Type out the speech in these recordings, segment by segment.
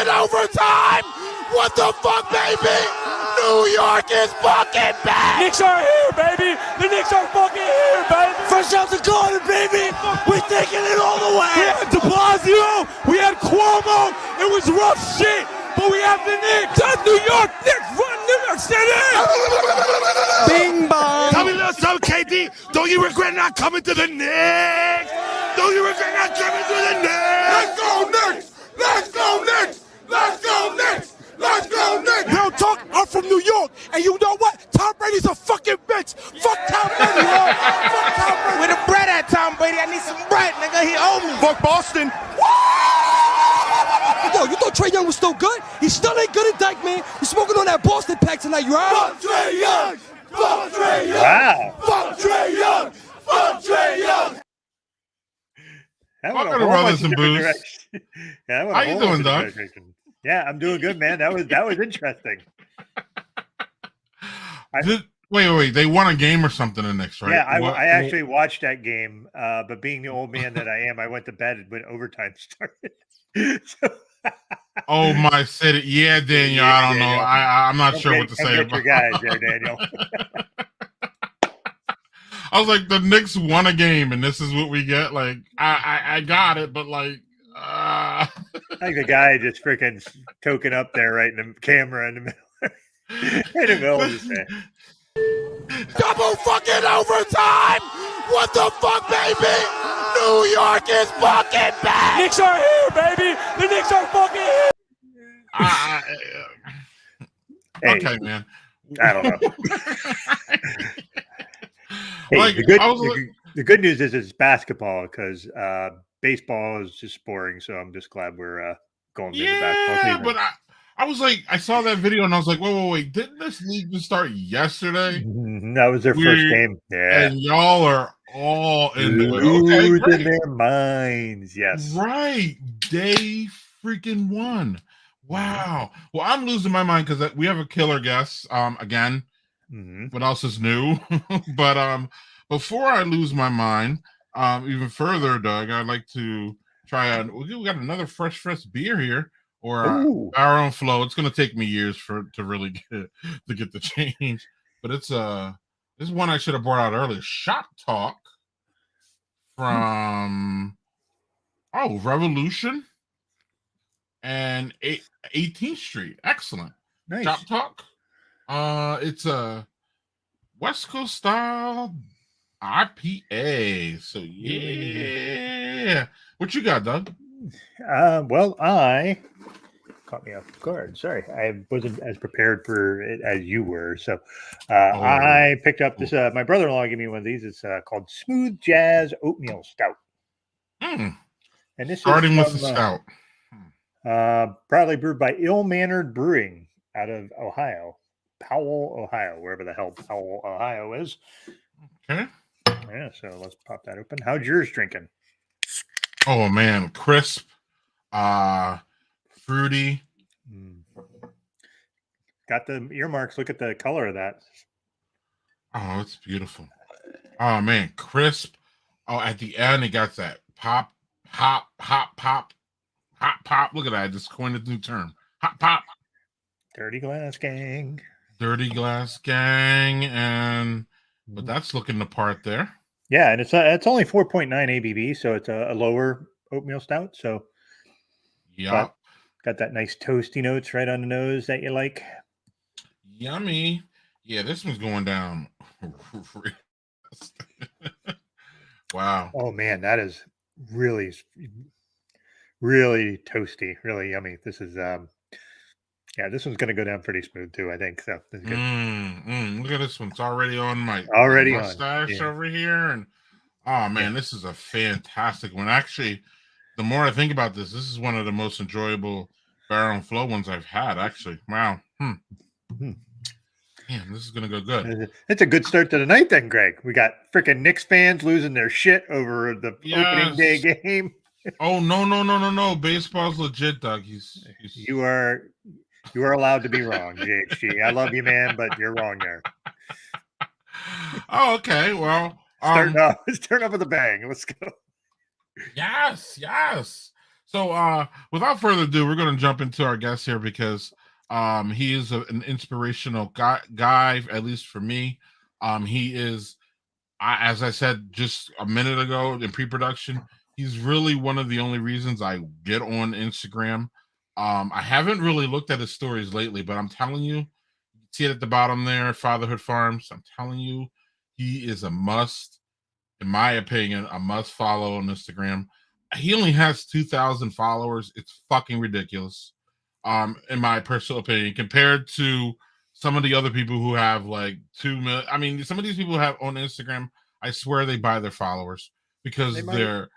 fucking overtime! What the fuck, baby? New York is fucking back! Knicks are here, baby! The Knicks are fucking here, baby! Fresh out the garden, baby! We're taking it all the way! We had de Blasio, we had Cuomo, it was rough shit, but we have the Knicks! That's New York! Knicks run New York City! Bing bong! Tell me a little something, KD. Don't you regret not coming to the Knicks? Don't you regret not coming to the Knicks? Let's go Knicks! Let's go Knicks! Let's go Knicks! Let's go Knicks! Real talk, I'm from New York, and you know what? Tom Brady's a fucking bitch. Fuck Tom Brady, yo. Fuck Tom Brady. Where the bread at, Tom Brady? I need some bread, nigga. He owe me. Fuck Boston. Yo, you thought Trae Young was still good? He still ain't good at Dyke, man. He's smoking on that Boston pack tonight, you heard? Fuck Trae Young! Fuck Trae Young! Wow. Fuck Trae Young! Fuck Trae Young! That went a Welcome to whole Brothers bunch of and different Booze. directions. Yeah, that went a How you whole doing, bunch of Doug? different directions. Yeah, I'm doing good, man. That was interesting. Wait. They won a game or something the Knicks, right? Yeah, I What- actually watched that game, but being the old man that I am, I went to bed when overtime started. So, Oh my city. Yeah, Daniel. I don't know. Daniel. I'm not sure what to come say get your about. guys there, Daniel. I was like, the Knicks won a game, and this is what we get. Like, I got it, but like, I think the guy just freaking token up there, right in the camera in the middle, in the middle of the thing. Double fucking overtime! What the fuck, baby? New York is fucking back! Knicks are here, baby! The Knicks are fucking here! Hey, okay, man. I don't know. Hey, Like, the good news is it's basketball because baseball is just boring. So I'm just glad we're going into basketball Yeah, season. but I was like, I saw that video and I was like, wait, didn't this league just start yesterday? That was their first game. Yeah, And y'all are all into it. Okay, losing great. their minds. Yes. Right. Day freaking one. Wow. Well, I'm losing my mind because we have a killer guest. Again, Mhm. what else is new? But before I lose my mind, even further, Doug, I'd like to try out. We got another fresh beer here, or Ooh. our own flow. It's going to take me years to really get the change, but it's this is one I should have brought out earlier. Shop Talk from Revolution and 18th Street. Excellent. Nice. Shop Talk. It's a West Coast style IPA. So yeah. What you got, Doug? Well, I caught me off guard. Sorry, I wasn't as prepared for it as you were. So I picked up this. My brother-in-law gave me one of these. It's called Smooth Jazz Oatmeal Stout. Mm. And this Starting is with the stout. proudly brewed by Ill Mannered Brewing out of Ohio, Powell, Ohio, wherever the hell Powell, Ohio is. Okay. Yeah, so let's pop that open. How's yours drinking? Oh man, crisp, fruity. Got the earmarks. Look at the color of that. Oh, it's beautiful. Oh man, crisp. Oh, at the end it got that pop. Look at that. I just coined a new term. Hop pop. Dirty Glass Gang. Dirty Glass Gang, but that's looking the part there. Yeah, and it's only 4.9 ABV, so it's a lower oatmeal stout. So Yeah. got that nice toasty notes right on the nose that you like. Yummy. Yeah, this one's going down. Wow. Oh man, that is really, really toasty, really yummy. This is this one's gonna go down pretty smooth too, I think. So this is good. Look at this one. It's already on my Already on, mustache yeah. over here. And oh man, this is a fantastic one. Actually, the more I think about this is one of the most enjoyable Barrel and Flow ones I've had, actually. Wow. Damn, this is gonna go good. It's a good start to the night then, Greg. We got freaking Knicks fans losing their shit over the opening day game. Oh no. Baseball's legit, Doug. He's You are allowed to be wrong, JHG. I love you, man, but you're wrong there. Oh, okay. Well, Let's start off with a bang. Let's go. Yes. So without further ado, we're going to jump into our guest here because he is an inspirational guy, at least for me. He is, as I said just a minute ago in pre-production, he's really one of the only reasons I get on Instagram. I haven't really looked at his stories lately, but I'm telling you, see it at the bottom there, Fatherhood Farms. I'm telling you, he is a must, in my opinion, a must follow on Instagram. He only has 2,000 followers. It's fucking ridiculous, in my personal opinion, compared to some of the other people who have like 2 million. I mean, some of these people have on Instagram, I swear they buy their followers because their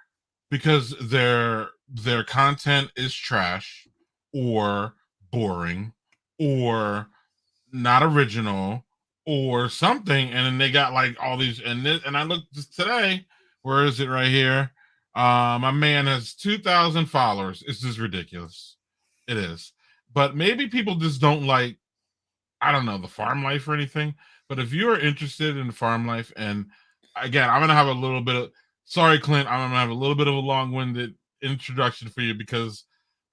content is trash or boring or not original or something, and then they got like all these, and I looked today, where is it? Right here. My man has 2,000 followers. It's just ridiculous. It is. But maybe people just don't like, I don't know, the farm life or anything. But if you're interested in farm life, and again, I'm gonna have a little bit of, sorry, Clint, I'm gonna have a little bit of a long-winded introduction for you because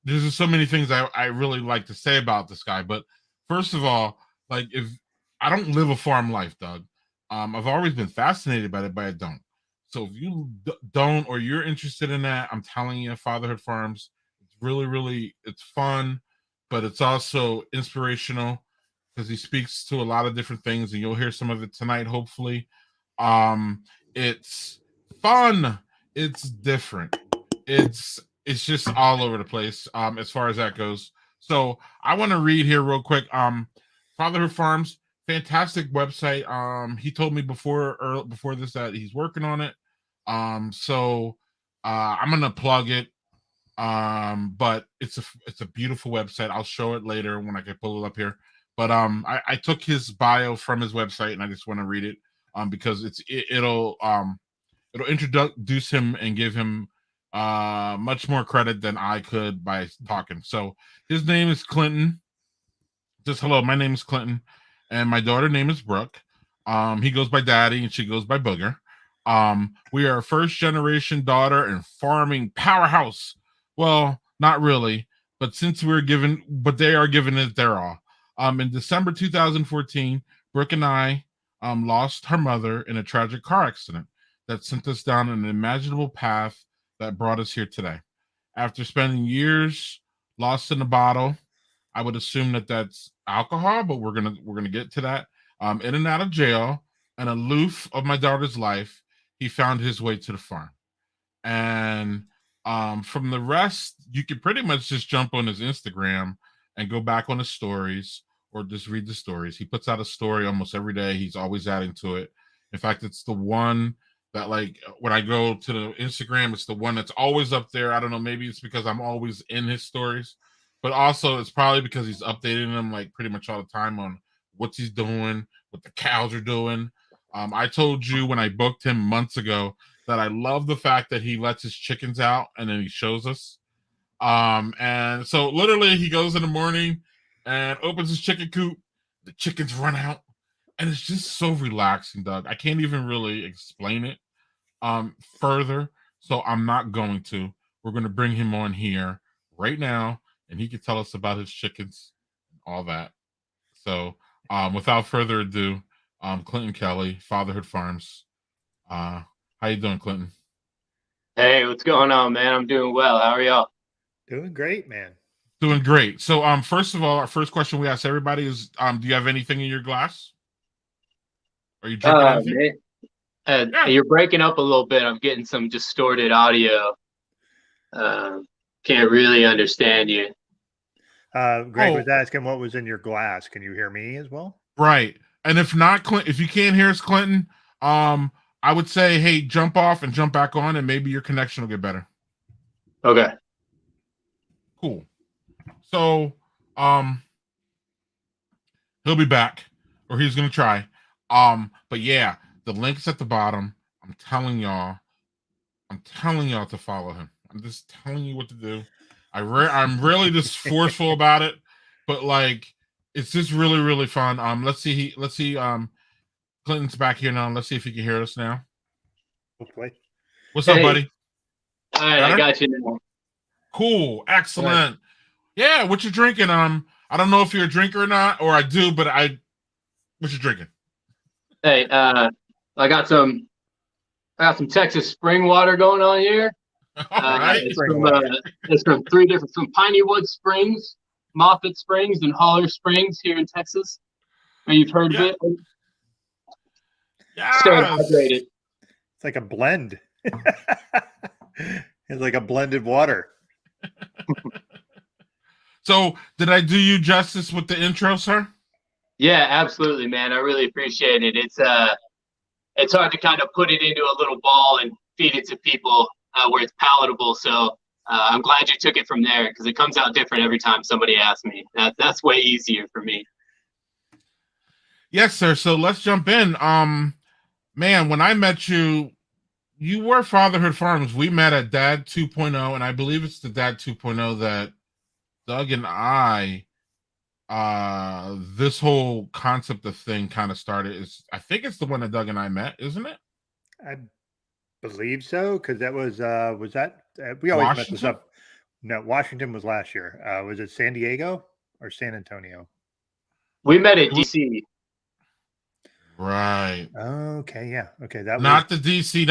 there's just so many things I really like to say about this guy. But first of all, like, if I don't live a farm life, Doug, I've always been fascinated by it, but I don't. So if you don't, or you're interested in that, I'm telling you, Fatherhood Farms, it's really, really, it's fun, but it's also inspirational because he speaks to a lot of different things, and you'll hear some of it tonight, hopefully. It's fun. It's different. It's just all over the place, as far as that goes. So I want to read here real quick. Fatherhood Farms, fantastic website. He told me before this that he's working on it. So I'm gonna plug it. But it's a beautiful website. I'll show it later when I can pull it up here. But I took his bio from his website and I just want to read it because it'll introduce him and give him much more credit than I could by talking. So his name is Clinton. Just hello, my name is Clinton, and my daughter name is Brooke. He goes by Daddy, and she goes by Booger. We are a first generation daughter and farming powerhouse. Well, not really, but they are giving it their all. In December 2014, Brooke and I lost her mother in a tragic car accident that sent us down an unimaginable path that brought us here today. After spending years lost in a bottle, I would assume that that's alcohol, but we're gonna get to that. In and out of jail and aloof of my daughter's life, he found his way to the farm. And from the rest, you can pretty much just jump on his Instagram and go back on his stories or just read the stories. He puts out a story almost every day. He's always adding to it. In fact, it's the one that, like, when I go to the Instagram, it's the one that's always up there. I don't know, maybe it's because I'm always in his stories, but also it's probably because he's updating them like pretty much all the time on what he's doing, what the cows are doing. I told you when I booked him months ago that I love the fact that he lets his chickens out and then he shows us. And so literally he goes in the morning and opens his chicken coop. The chickens run out, and it's just so relaxing, Doug. I can't even really explain it further, so I'm not going to. We're going to bring him on here right now, and he can tell us about his chickens and all that. So without further ado, Clinton Kelly, Fatherhood Farms. How you doing, Clinton? Hey, what's going on, man? I'm doing well. How are y'all? Doing great, man. Doing great. So first of all, our first question we ask everybody is, do you have anything in your glass? Are you drinking anything? Man, you're breaking up a little bit. I'm getting some distorted audio. Can't really understand you. Greg was asking what was in your glass. Can you hear me as well? Right. And if not, if you can't hear us, Clinton, I would say, hey, jump off and jump back on, and maybe your connection will get better. Okay. Cool. So, he'll be back, or he's gonna try. But yeah, the link's at the bottom. I'm telling y'all to follow him. I'm just telling you what to do. I'm really just forceful about it, but like, it's just really, really fun. Let's see. Clinton's back here now. Let's see if he can hear us now. Hopefully. What's up, buddy? All right, I got you now. Cool. Excellent. Yeah, what you drinking? I don't know if you're a drinker or not, or I do, but what you drinking? Hey, I got some Texas spring water going on here. All right. It's from three different, from Pineywood Springs, Moffett Springs, and Holler Springs here in Texas. You've heard of it? Yeah. Stay hydrated. It's like a blend. It's like a blended water. So, did I do you justice with the intro, sir? Yeah, absolutely, man. I really appreciate it. It's hard to kind of put it into a little ball and feed it to people where it's palatable. So I'm glad you took it from there because it comes out different every time somebody asks me. That's way easier for me. Yes, sir. So let's jump in. Man, when I met you, you were Fatherhood Farms. We met at Dad 2.0, and I believe it's the Dad 2.0 that Doug and I, this whole concept of thing kind of started. I think it's the one that Doug and I met, isn't it? I believe so, because that was that we always mess this up. No, Washington was last year. Was it San Diego or San Antonio? We met at DC. Right. Okay. Yeah. Okay. That not the DC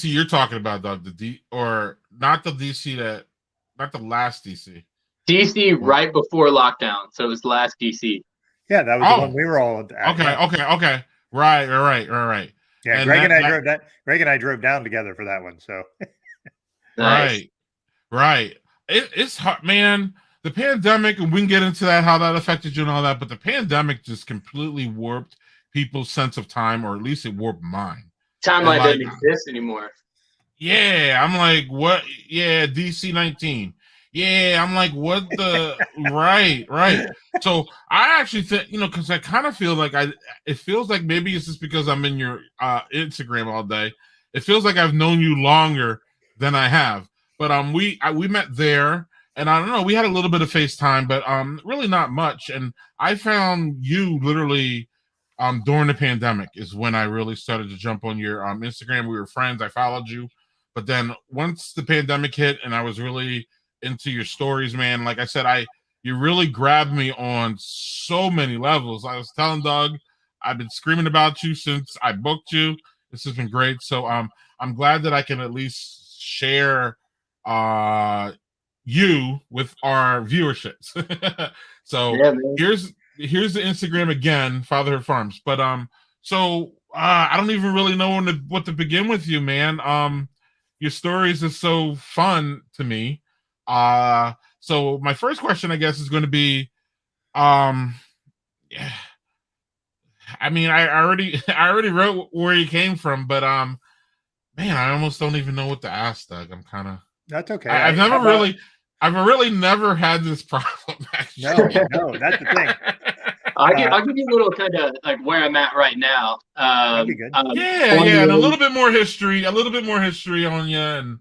you're talking about, Doug. Not the DC not the last DC. DC right before lockdown, so it was last DC. Yeah, that was the one we were all at. Okay. Yeah. Okay. Right. Yeah, and Greg and I drove down together for that one. So. Nice. Right. It's hard, man. The pandemic, and we can get into that, how that affected you and all that, but the pandemic just completely warped people's sense of time, or at least it warped mine. Timeline doesn't exist anymore. Yeah, I'm like, what? Yeah, DC 19. Yeah, I'm like, what the? right. So I actually think, because I kind of feel like it feels like maybe it's just because I'm in your Instagram all day. It feels like I've known you longer than I have. But we met there, and I don't know, we had a little bit of FaceTime, but really not much. And I found you literally during the pandemic is when I really started to jump on your Instagram. We were friends. I followed you, but then once the pandemic hit, and I was really into your stories, man. Like I said, you really grabbed me on so many levels. I was telling Doug, I've been screaming about you since I booked you. This has been great. So I'm glad that I can at least share you with our viewerships. So yeah, here's the Instagram again, Fatherhood Farms. But so I don't even really know what to begin with you, man. Your stories are so fun to me. So my first question, I guess, is going to be, I mean, I already wrote where you came from, but man, I almost don't even know what to ask, Doug. I'm kind of. That's okay. I've really never had this problem. Actually. No, that's the thing. I'll give you a little kind of like where I'm at right now. That'd be good. And a little bit more history on you, and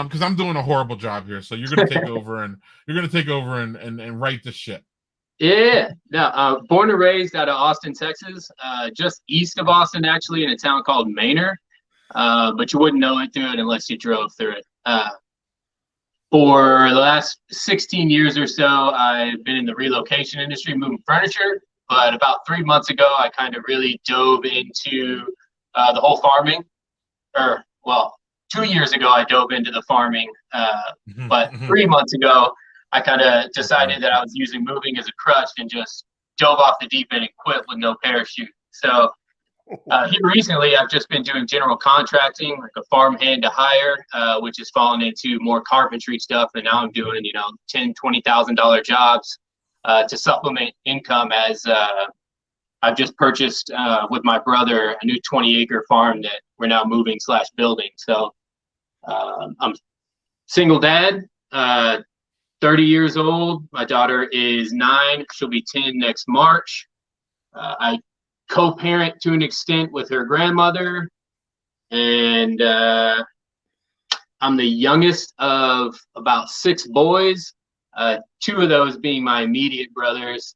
because I'm doing a horrible job here, so you're gonna take over and write the shit. Yeah. No, born and raised out of Austin, Texas, just east of Austin, actually, in a town called Manor. But you wouldn't know it through it unless you drove through it. For the last 16 years or so, I've been in the relocation industry, moving furniture. But about 3 months ago, I kind of really dove into the whole farming. 2 years ago, I dove into the farming. But 3 months ago, I kind of decided that I was using moving as a crutch and just dove off the deep end and quit with no parachute. So here recently, I've just been doing general contracting, like a farm hand to hire, which has fallen into more carpentry stuff. And now I'm doing, $10,000, $20,000 jobs to supplement income, as I've just purchased with my brother a new 20-acre farm that we're now moving/building. So I'm single dad, 30 years old. My daughter is 9. She'll be 10 next March. I co-parent to an extent with her grandmother, and I'm the youngest of about 6 boys, 2 of those being my immediate brothers,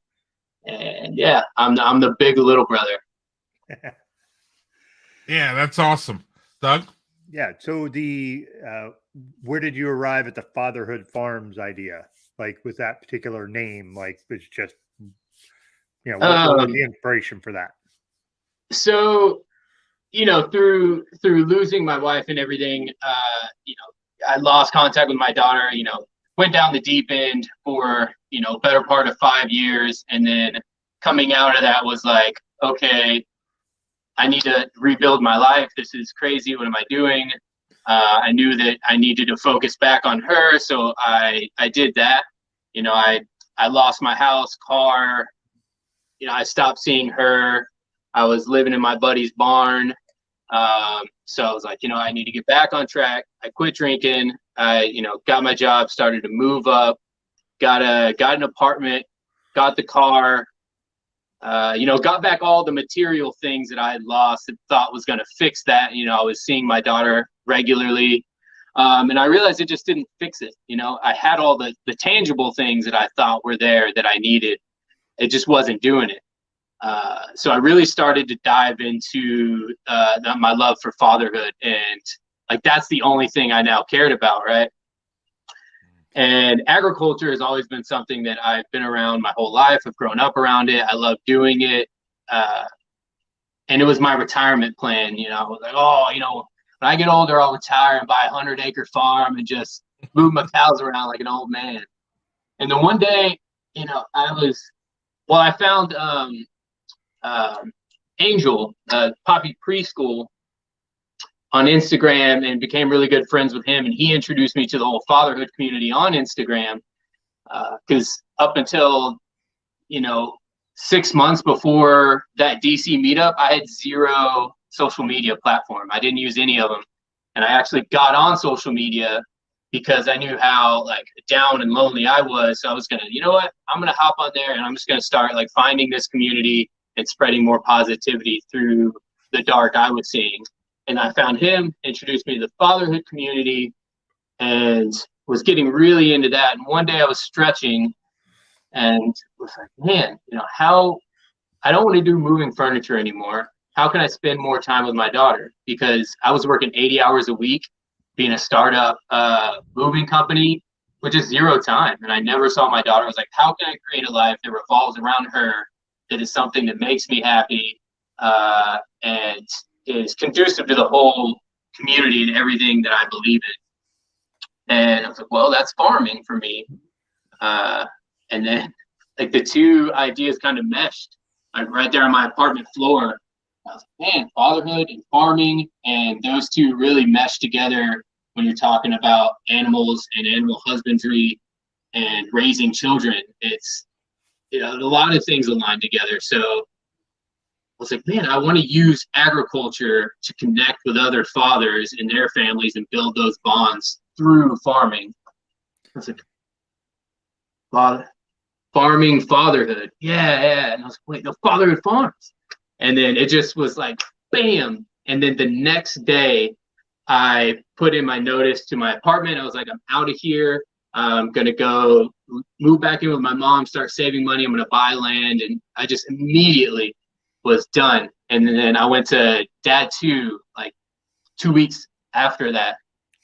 and yeah, I'm the big little brother. Yeah, that's awesome. Doug? Yeah. So where did you arrive at the Fatherhood Farms idea? Like with that particular name, like it's just, what was the inspiration for that? So, through losing my wife and everything, I lost contact with my daughter, went down the deep end for, better part of 5 years. And then coming out of that was like, okay, I need to rebuild my life. This is crazy. What am I doing? I knew that I needed to focus back on her. So I did that. I lost my house, car. I stopped seeing her. I was living in my buddy's barn. So I was like, I need to get back on track. I quit drinking. I, got my job, started to move up, got an apartment, got the car, got back all the material things that I had lost and thought was going to fix that. I was seeing my daughter regularly. And I realized it just didn't fix it. I had all the tangible things that I thought were there that I needed. It just wasn't doing it. So I really started to dive into my love for fatherhood, and like that's the only thing I now cared about, right? And agriculture has always been something that I've been around my whole life. I've grown up around it. I love doing it, and it was my retirement plan. I was like, when I get older, I'll retire and buy a 100-acre farm and just move my cows around like an old man. And then one day, I found Angel, Poppy Preschool, on Instagram and became really good friends with him. And he introduced me to the whole fatherhood community on Instagram. Because up until, 6 months before that DC meetup, I had zero social media platform. I didn't use any of them. And I actually got on social media because I knew how like down and lonely I was. So I was gonna, I'm gonna hop on there and I'm just gonna start like finding this community and spreading more positivity through the dark I was seeing. And I found him, introduced me to the fatherhood community, and was getting really into that. And one day I was stretching and was like, man, how I don't want to do moving furniture anymore. How can I spend more time with my daughter? Because I was working 80 hours a week, being a startup moving company with just zero time. And I never saw my daughter. I was like, how can I create a life that revolves around her, that is something that makes me happy and is conducive to the whole community and everything that I believe in. And I was like, well, that's farming for me. And then like the two ideas kind of meshed, like right there on my apartment floor. I was like, man, fatherhood and farming, and those two really mesh together when you're talking about animals and animal husbandry and raising children. It's, a lot of things align together. So I was like, man, I want to use agriculture to connect with other fathers and their families and build those bonds through farming. I was like, farming, fatherhood. Yeah. And I was like, wait, no, fatherhood farms. And then it just was like, bam. And then the next day, I put in my notice to my apartment. I was like, I'm out of here. I'm going to go move back in with my mom, start saving money. I'm going to buy land. And I just immediately was done. And then I went to Dad 2, like 2 weeks after that,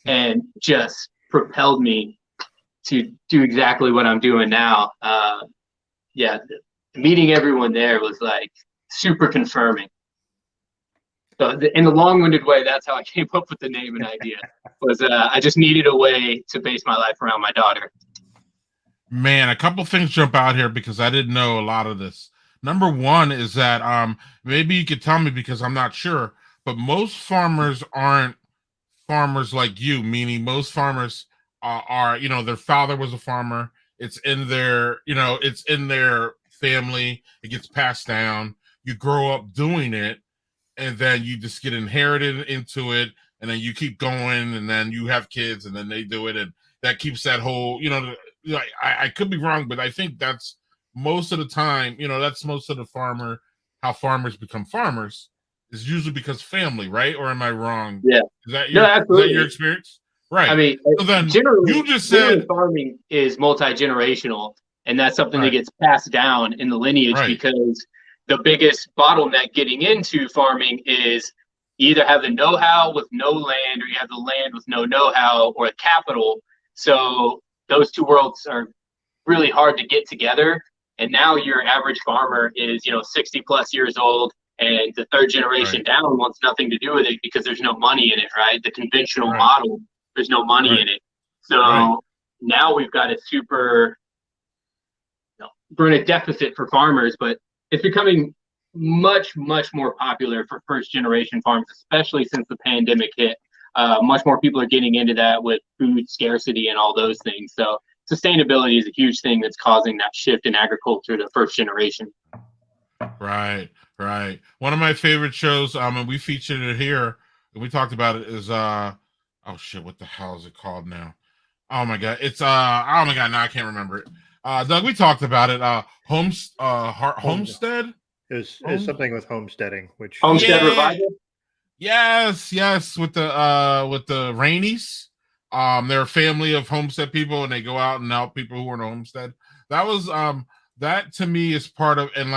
and just propelled me to do exactly what I'm doing now. Meeting everyone there was like super confirming. So in the long-winded way, that's how I came up with the name and idea. Was I just needed a way to base my life around my daughter. Man, a couple things jump out here because I didn't know a lot of this. Number one is that maybe you could tell me because I'm not sure, but most farmers aren't farmers like you, meaning most farmers are their father was a farmer. It's in their, it's in their family. It gets passed down. You grow up doing it, and then you just get inherited into it, and then you keep going, and then you have kids, and then they do it, and that keeps that whole, I could be wrong, but I think that's most of the time, that's most of the how farmers become farmers is usually because family, right? Or am I wrong? Yeah. Is that your experience? Right. I mean, so then generally, you just said farming is multi-generational, and that's something that gets passed down in the lineage because the biggest bottleneck getting into farming is You either have the know-how with no land, or you have the land with no know-how or a capital. So those two worlds are really hard to get together. And now your average farmer is, 60 plus years old, and the third generation down wants nothing to do with it because there's no money in it, right? The conventional model, there's no money in it. So now we've got a super, we're in a deficit for farmers, but it's becoming much, much more popular for first generation farms, especially since the pandemic hit. Much more people are getting into that with food scarcity and all those things. So sustainability is a huge thing that's causing that shift in agriculture to first generation. Right. One of my favorite shows, and we featured it here, and we talked about it, is oh shit, what the hell is it called now? Oh my god, it's now I can't remember it. Doug, we talked about it. Homestead. It's something with homesteading, which Homestead Revival. Yes, with the Rainies. They're a family of homestead people, and they go out and help people who are in a homestead. That was that to me is part of, and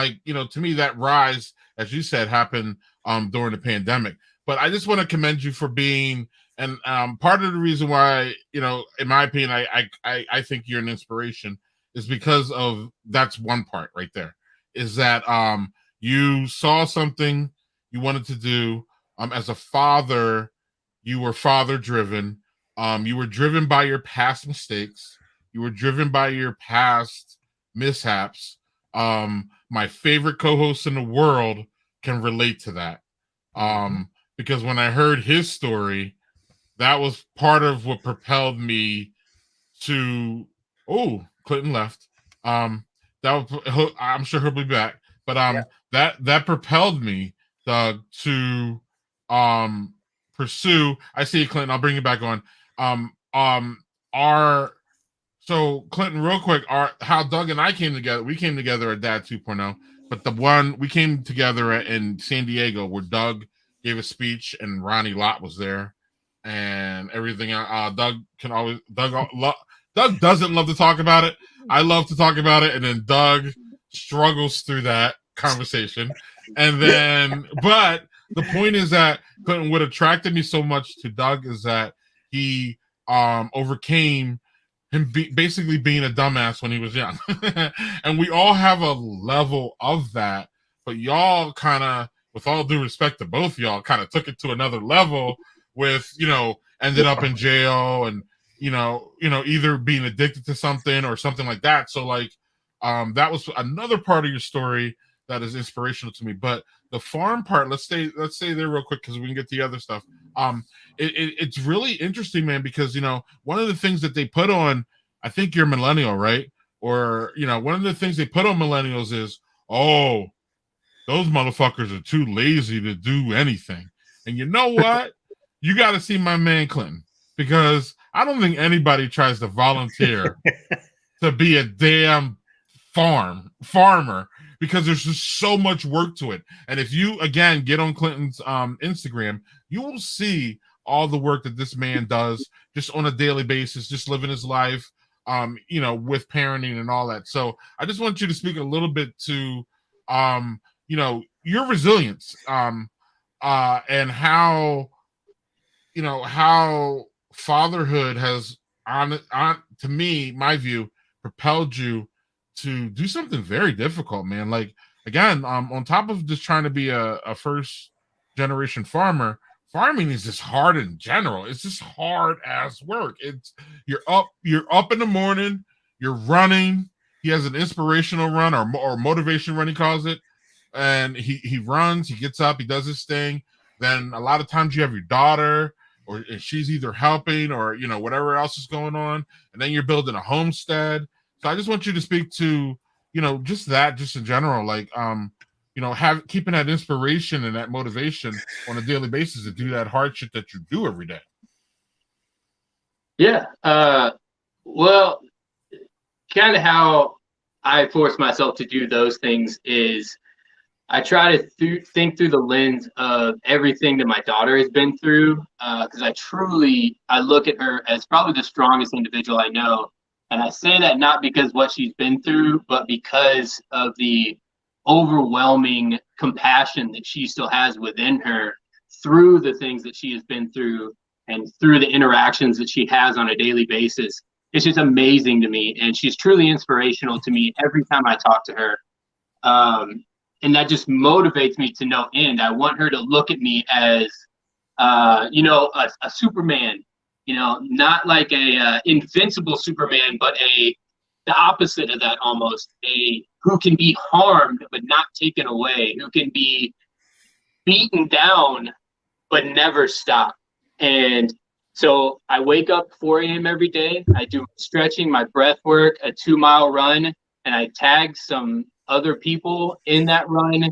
to me that rise, as you said, happened during the pandemic. But I just want to commend you for being, and part of the reason why, in my opinion, I think you're an inspiration is because of, that's one part right there, is that you saw something you wanted to do. As a father, you were father driven. You were driven by your past mistakes. You were driven by your past mishaps. My favorite co-host in the world can relate to that. Because when I heard his story, that was part of what propelled me to, Clinton left. I'm sure he'll be back. But that propelled me, Doug, to pursue. I see you, Clinton. I'll bring you back on. So Clinton, real quick, how Doug and I came together. We came together at Dad 2.0, but the one we came together in San Diego where Doug gave a speech and Ronnie Lott was there and everything. Doug doesn't love to talk about it. I love to talk about it, and then Doug struggles through that conversation. And then, but the point is that Clinton, what attracted me so much to Doug is that he overcame him basically being a dumbass when he was young. And we all have a level of that, but y'all kind of, with all due respect to both y'all, kind of took it to another level with, ended up in jail and, either being addicted to something or something like that. So that was another part of your story that is inspirational to me. But the farm part, let's stay there real quick because we can get to the other stuff. It's really interesting, man, because one of the things that they put on, I think you're millennial, right? Or one of the things they put on millennials is, oh, those motherfuckers are too lazy to do anything. And you know what? You got to see my man Clinton, because I don't think anybody tries to volunteer to be a damn farmer, because there's just so much work to it. And if you, again, get on Clinton's Instagram, you will see all the work that this man does just on a daily basis, just living his life, with parenting and all that. So I just want you to speak a little bit to, your resilience, and how, how fatherhood has, on to me, my view, propelled you to do something very difficult, man. Like, again, on top of just trying to be a first generation farmer, farming is just hard in general. It's just hard ass work. You're up in the morning, you're running. He has an inspirational run or motivation run, he calls it. And he runs, he gets up, he does his thing. Then a lot of times you have your daughter, or she's either helping or whatever else is going on, and then you're building a homestead. So I just want you to speak to just in general, like keeping that inspiration and that motivation on a daily basis to do that hard shit that you do every day. Yeah. Well, kind of how I force myself to do those things is I try to think through the lens of everything that my daughter has been through, because I look at her as probably the strongest individual I know. And I say that not because what she's been through, but because of the overwhelming compassion that she still has within her through the things that she has been through and through the interactions that she has on a daily basis. It's just amazing to me. And she's truly inspirational to me every time I talk to her. And that just motivates me to no end. I want her to look at me as, a Superman, not like a invincible Superman, but the opposite of that almost, who can be harmed but not taken away, who can be beaten down but never stop. And so I wake up 4 a.m. every day. I do stretching, my breath work, a 2-mile run, and I tag some other people in that run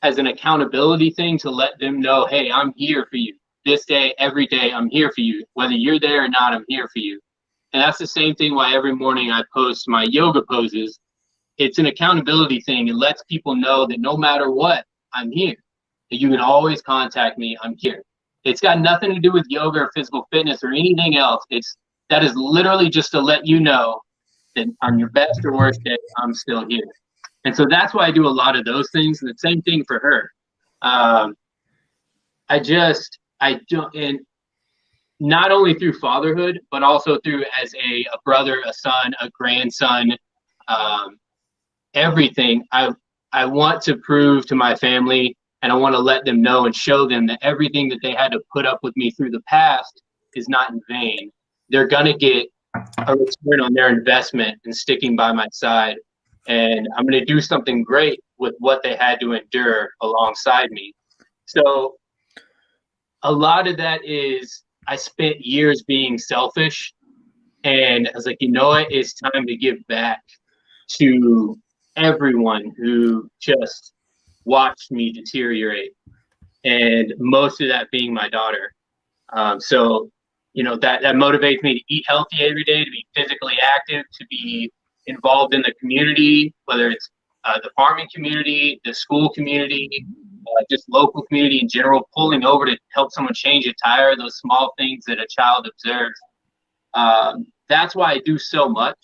as an accountability thing to let them know, hey, I'm here for you. This day, every day, I'm here for you. Whether you're there or not, I'm here for you. And that's the same thing why every morning I post my yoga poses. It's an accountability thing. It lets people know that no matter what, I'm here. That you can always contact me. I'm here. It's got nothing to do with yoga or physical fitness or anything else. That is literally just to let you know that on your best or worst day, I'm still here. And so that's why I do a lot of those things. And the same thing for her. I don't, and not only through fatherhood, but also through as a brother, a son, a grandson, everything. I want to prove to my family, and I want to let them know and show them that everything that they had to put up with me through the past is not in vain. They're going to get a return on their investment and sticking by my side. And I'm going to do something great with what they had to endure alongside me. So a lot of that is I spent years being selfish, and I was like, it's time to give back to everyone who just watched me deteriorate, and most of that being my daughter. So that motivates me to eat healthy every day, to be physically active, to be involved in the community, whether it's the farming community, the school community, just local community in general, pulling over to help someone change a tire, those small things that a child observes. That's why I do so much,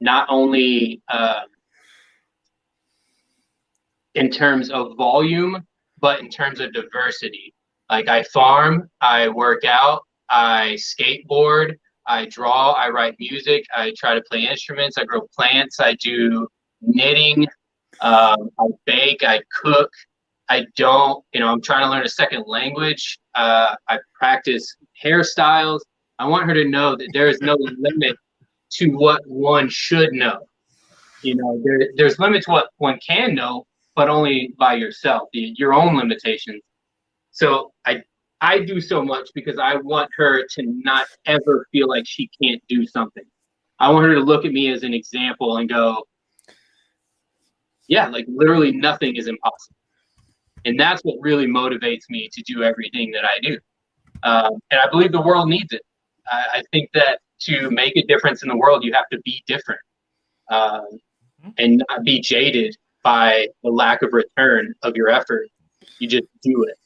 not only in terms of volume, but in terms of diversity. Like I farm, I work out, I skateboard, I draw, I write music, I try to play instruments, I grow plants, I do knitting, I bake, I cook. I'm trying to learn a second language. I practice hairstyles. I want her to know that there is no limit to what one should know. There's limits to what one can know, but only by yourself, your own limitations. So I do so much because I want her to not ever feel like she can't do something. I want her to look at me as an example and go, yeah, like literally nothing is impossible. And that's what really motivates me to do everything that I do. And I believe the world needs it. I think that to make a difference in the world, you have to be different and not be jaded by the lack of return of your effort. You just do it,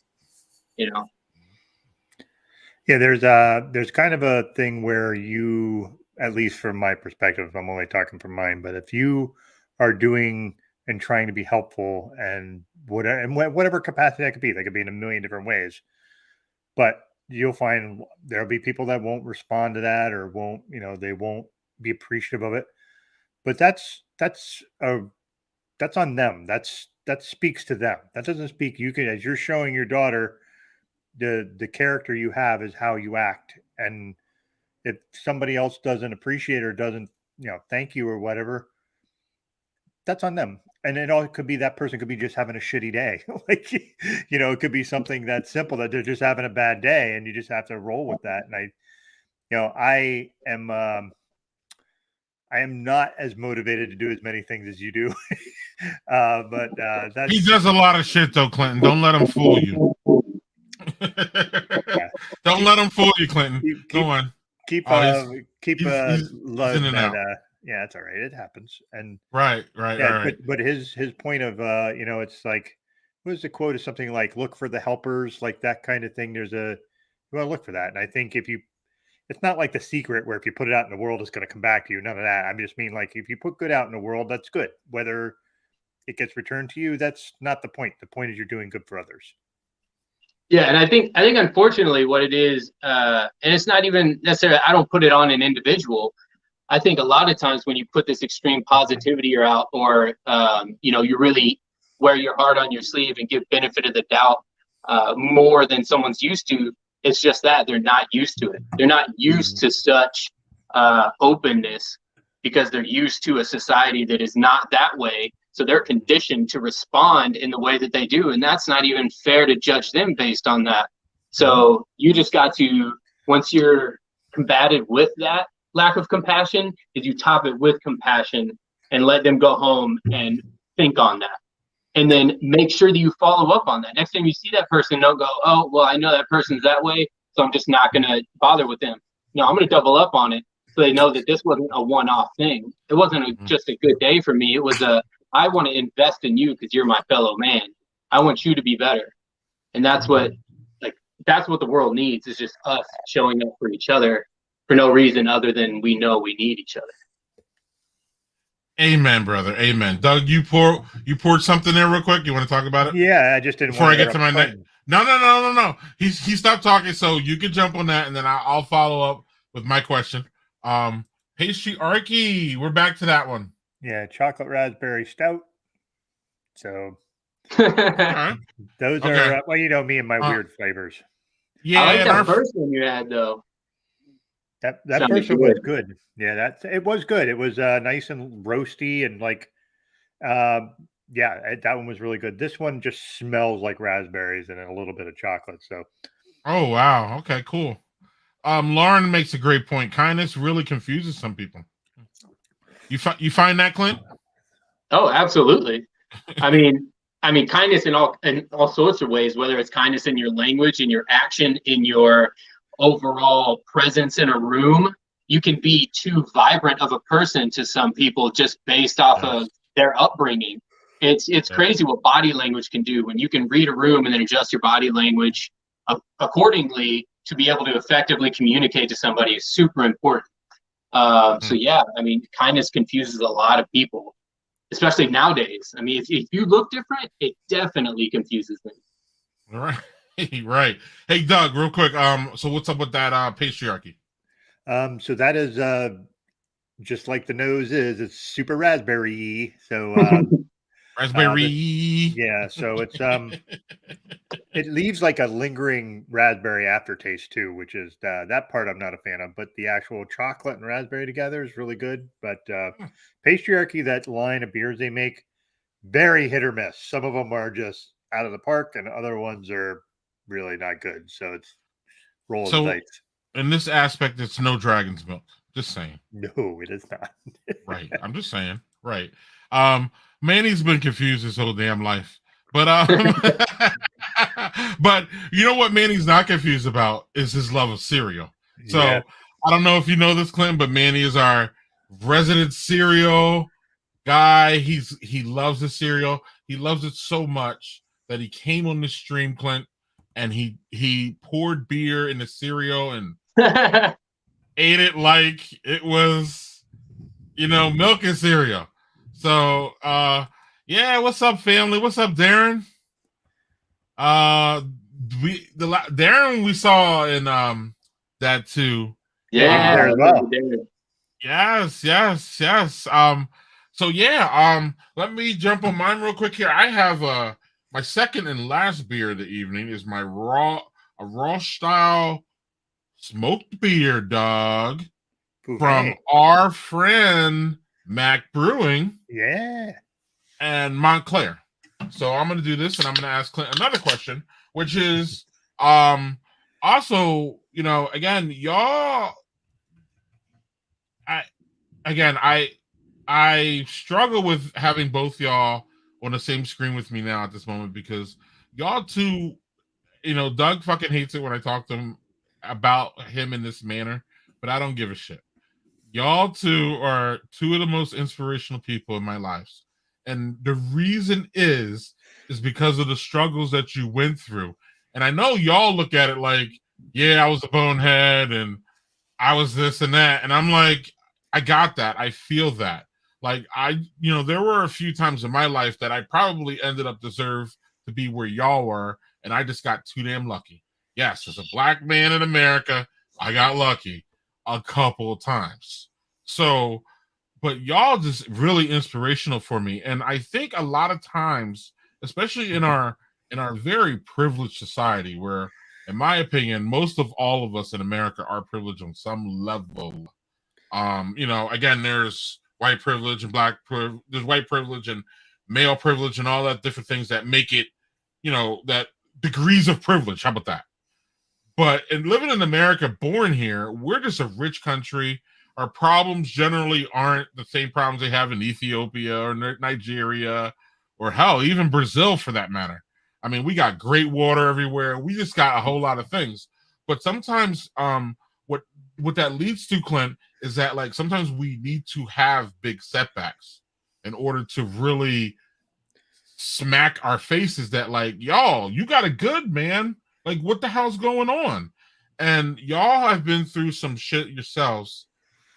Yeah, there's kind of a thing where you, at least from my perspective, I'm only talking from mine, but if you are doing and trying to be helpful and whatever capacity that could be in a million different ways, but you'll find there'll be people that won't respond to that or won't, they won't be appreciative of it. But that's on them. That speaks to them. That doesn't speak. You can, as you're showing your daughter, the character you have is how you act, and if somebody else doesn't appreciate or doesn't thank you or whatever, that's on them. And it could be that person could be just having a shitty day. Like, it could be something that simple that they're just having a bad day and you just have to roll with that. And I am not as motivated to do as many things as you do. But he does a lot of shit though, Clinton. Don't let him fool you. Don't let him fool you, Clinton. Go on. He's in and out. Yeah, it's all right. It happens. And right. But his point of it's like, what was the quote? Is something like, look for the helpers, like that kind of thing. You want to look for that. And I think it's not like The Secret where if you put it out in the world, it's going to come back to you. None of that. I just mean like if you put good out in the world, that's good. Whether it gets returned to you, that's not the point. The point is you're doing good for others. Yeah, and I think unfortunately what it is, and it's not even necessarily, I don't put it on an individual. I think a lot of times when you put this extreme positivity out, or you really wear your heart on your sleeve and give benefit of the doubt more than someone's used to, it's just that they're not used to it. They're not used to such openness because they're used to a society that is not that way. So they're conditioned to respond in the way that they do, and that's not even fair to judge them based on that. So you just got to, once you're combated with that lack of compassion, is you top it with compassion and let them go home and think on that. And then make sure that you follow up on that. Next time you see that person, don't go, oh, well, I know that person's that way, so I'm just not going to bother with them. No, I'm going to double up on it so they know that this wasn't a one-off thing. It wasn't just a good day for me. It was I want to invest in you because you're my fellow man. I want you to be better. And that's what the world needs, is just us showing up for each other for no reason other than we know we need each other. Amen, brother. Amen. Doug, you poured something there real quick. You want to talk about it? Yeah, I just didn't. Before I get to my next. No. He stopped talking, so you can jump on that, and then I'll follow up with my question. Patriarchy. We're back to that one. Yeah, chocolate raspberry stout. So Okay. those are well, you know me and my weird flavors. Yeah, I like that first one you had though. That first one was good. Yeah, it was good. It was nice and roasty and like, that one was really good. This one just smells like raspberries and a little bit of chocolate. So, oh wow, okay, cool. Lauren makes a great point. Kindness really confuses some people. You find that, Clint? Oh, absolutely. I mean, kindness in all sorts of ways. Whether it's kindness in your language, in your action, in your overall presence in a room. You can be too vibrant of a person to some people just based off of their upbringing. It's crazy what body language can do when you can read a room and then adjust your body language accordingly to be able to effectively communicate to somebody is super important. So yeah, I mean, kindness confuses a lot of people, especially nowadays. I mean, if you look different, it definitely confuses them. Right. Right. Hey, Doug, real quick. So what's up with that patriarchy? So that is just like the nose is. It's super raspberry. So raspberry. So it's it leaves like a lingering raspberry aftertaste too, which is that part I'm not a fan of. But the actual chocolate and raspberry together is really good. But patriarchy, that line of beers they make, very hit or miss. Some of them are just out of the park, and other ones are really not good. So it's rolling dice. In this aspect, it's no dragon's milk. Just saying. No, it is not. Right. I'm just saying. Right. Manny's been confused his whole damn life. But but you know what Manny's not confused about is his love of cereal. So I don't know if you know this, Clint, but Manny is our resident cereal guy. He loves the cereal. He loves it so much that he came on the stream, Clint, and he poured beer in the cereal and ate it like it was, milk and cereal. So what's up, family? What's up, Darren? Darren we saw in that too. Yeah. Yes. So let me jump on mine real quick here. I have my second and last beer of the evening is my raw style smoked beer, dog, from our friend Mac Brewing. Yeah. And Montclair. So I'm going to do this, and I'm going to ask Clint another question, which is also, again, y'all, I struggle with having both y'all on the same screen with me now at this moment because y'all two, Doug fucking hates it when I talk to him about him in this manner, but I don't give a shit. Y'all two are two of the most inspirational people in my lives. And the reason is because of the struggles that you went through. And I know y'all look at it like, yeah, I was a bonehead and I was this and that. And I'm like, I got that. I feel that. Like there were a few times in my life that I probably ended up deserve to be where y'all were. and I just got too damn lucky. Yes, as a black man in America, I got lucky a couple of times. So, but y'all just really inspirational for me. And I think a lot of times, especially in our very privileged society, where, in my opinion, most of all of us in America are privileged on some level. Again, there's white privilege and there's white privilege and male privilege and all that different things that make it, that degrees of privilege. How about that? But in living in America, born here, we're just a rich country. Our problems generally aren't the same problems they have in Ethiopia or Nigeria or hell, even Brazil for that matter. I mean, we got great water everywhere. We just got a whole lot of things. But sometimes what that leads to, Clint, is that like sometimes we need to have big setbacks in order to really smack our faces that like, y'all, you got it good, man. Like, what the hell's going on? And y'all have been through some shit yourselves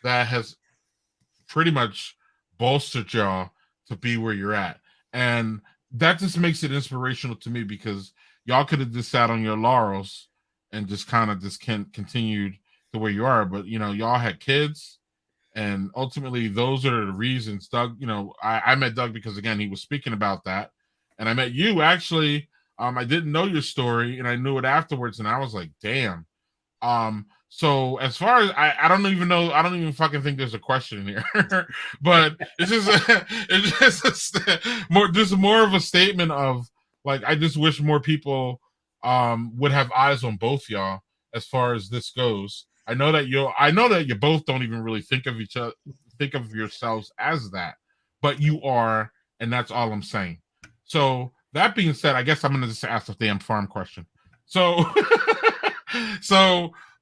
that has pretty much bolstered y'all to be where you're at. And that just makes it inspirational to me because y'all could have just sat on your laurels and just kind of just continued the way you are. But, y'all had kids. And ultimately, those are the reasons. Doug, I met Doug because, again, he was speaking about that. And I met you, actually. I didn't know your story, and I knew it afterwards, and I was like, damn. So as far as I don't even know, I don't even fucking think there's a question here, but it's just more of a statement of like, I just wish more people would have eyes on both y'all as far as this goes. I know that you both don't even really think of yourselves as that, but you are, and that's all I'm saying. So that being said, I guess I'm gonna just ask the damn farm question. So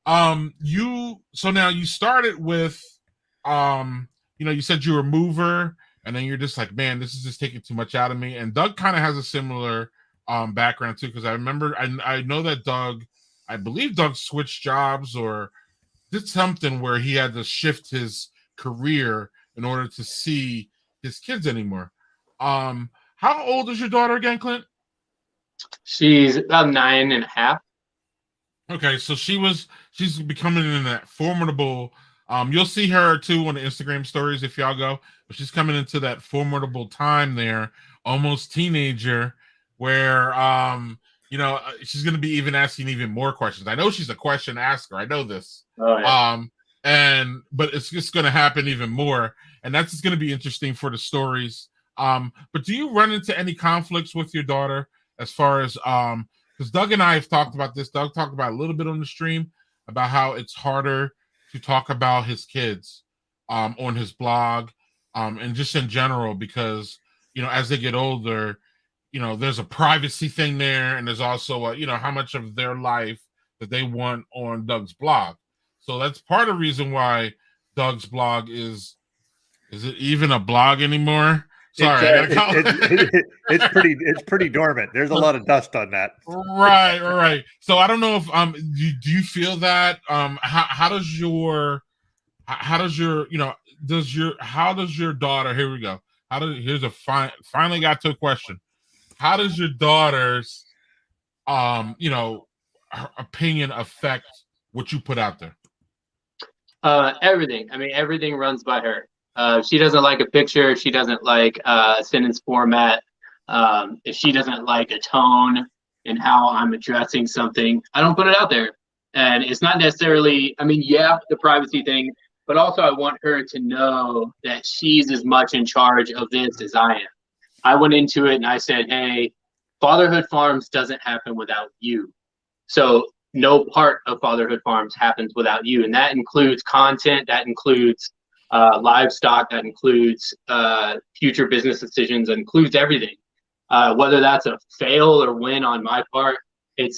now you started with you said you were a mover, and then you're just like, man, this is just taking too much out of me. And Doug kind of has a similar background too, because I remember I know that I believe Doug switched jobs or did something where he had to shift his career in order to see his kids anymore. How old is your daughter again, Clint? She's about 9.5. Okay, so she's becoming in that formidable. You'll see her too on the Instagram stories if y'all go. But she's coming into that formidable time there, almost teenager, where she's going to be even asking even more questions. I know she's a question asker. I know this. Oh, yeah. But it's just going to happen even more, and that's just going to be interesting for the stories. But do you run into any conflicts with your daughter as far as because Doug and I have talked about this. Doug talked about a little bit on the stream about how it's harder to talk about his kids on his blog and just in general because as they get older, there's a privacy thing there, and there's also how much of their life that they want on Doug's blog. So that's part of the reason why Doug's blog is it even a blog anymore? Sorry, it's pretty dormant. There's a lot of dust on that. Right. So I don't know if do you feel that how does your daughter, here we go. Finally got to a question. How does your daughter's her opinion affect what you put out there? Everything. I mean, everything runs by her. She doesn't like a picture. She doesn't like a sentence format. If she doesn't like a tone and how I'm addressing something, I don't put it out there. And it's not necessarily, the privacy thing, but also I want her to know that she's as much in charge of this as I am. I went into it and I said, hey, Fatherhood Farms doesn't happen without you. So no part of Fatherhood Farms happens without you. And that includes content, that includes livestock, that includes future business decisions, that includes everything. Whether that's a fail or win on my part, it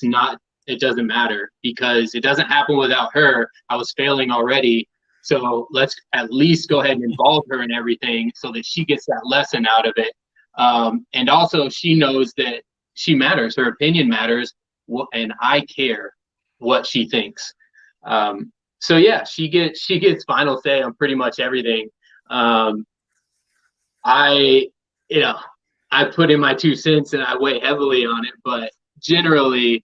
doesn't matter because it doesn't happen without her. I was failing already. So let's at least go ahead and involve her in everything so that she gets that lesson out of it. And also she knows that she matters, her opinion matters, and I care what she thinks. So yeah, she gets final say on pretty much everything. I put in my 2 cents and I weigh heavily on it, but generally,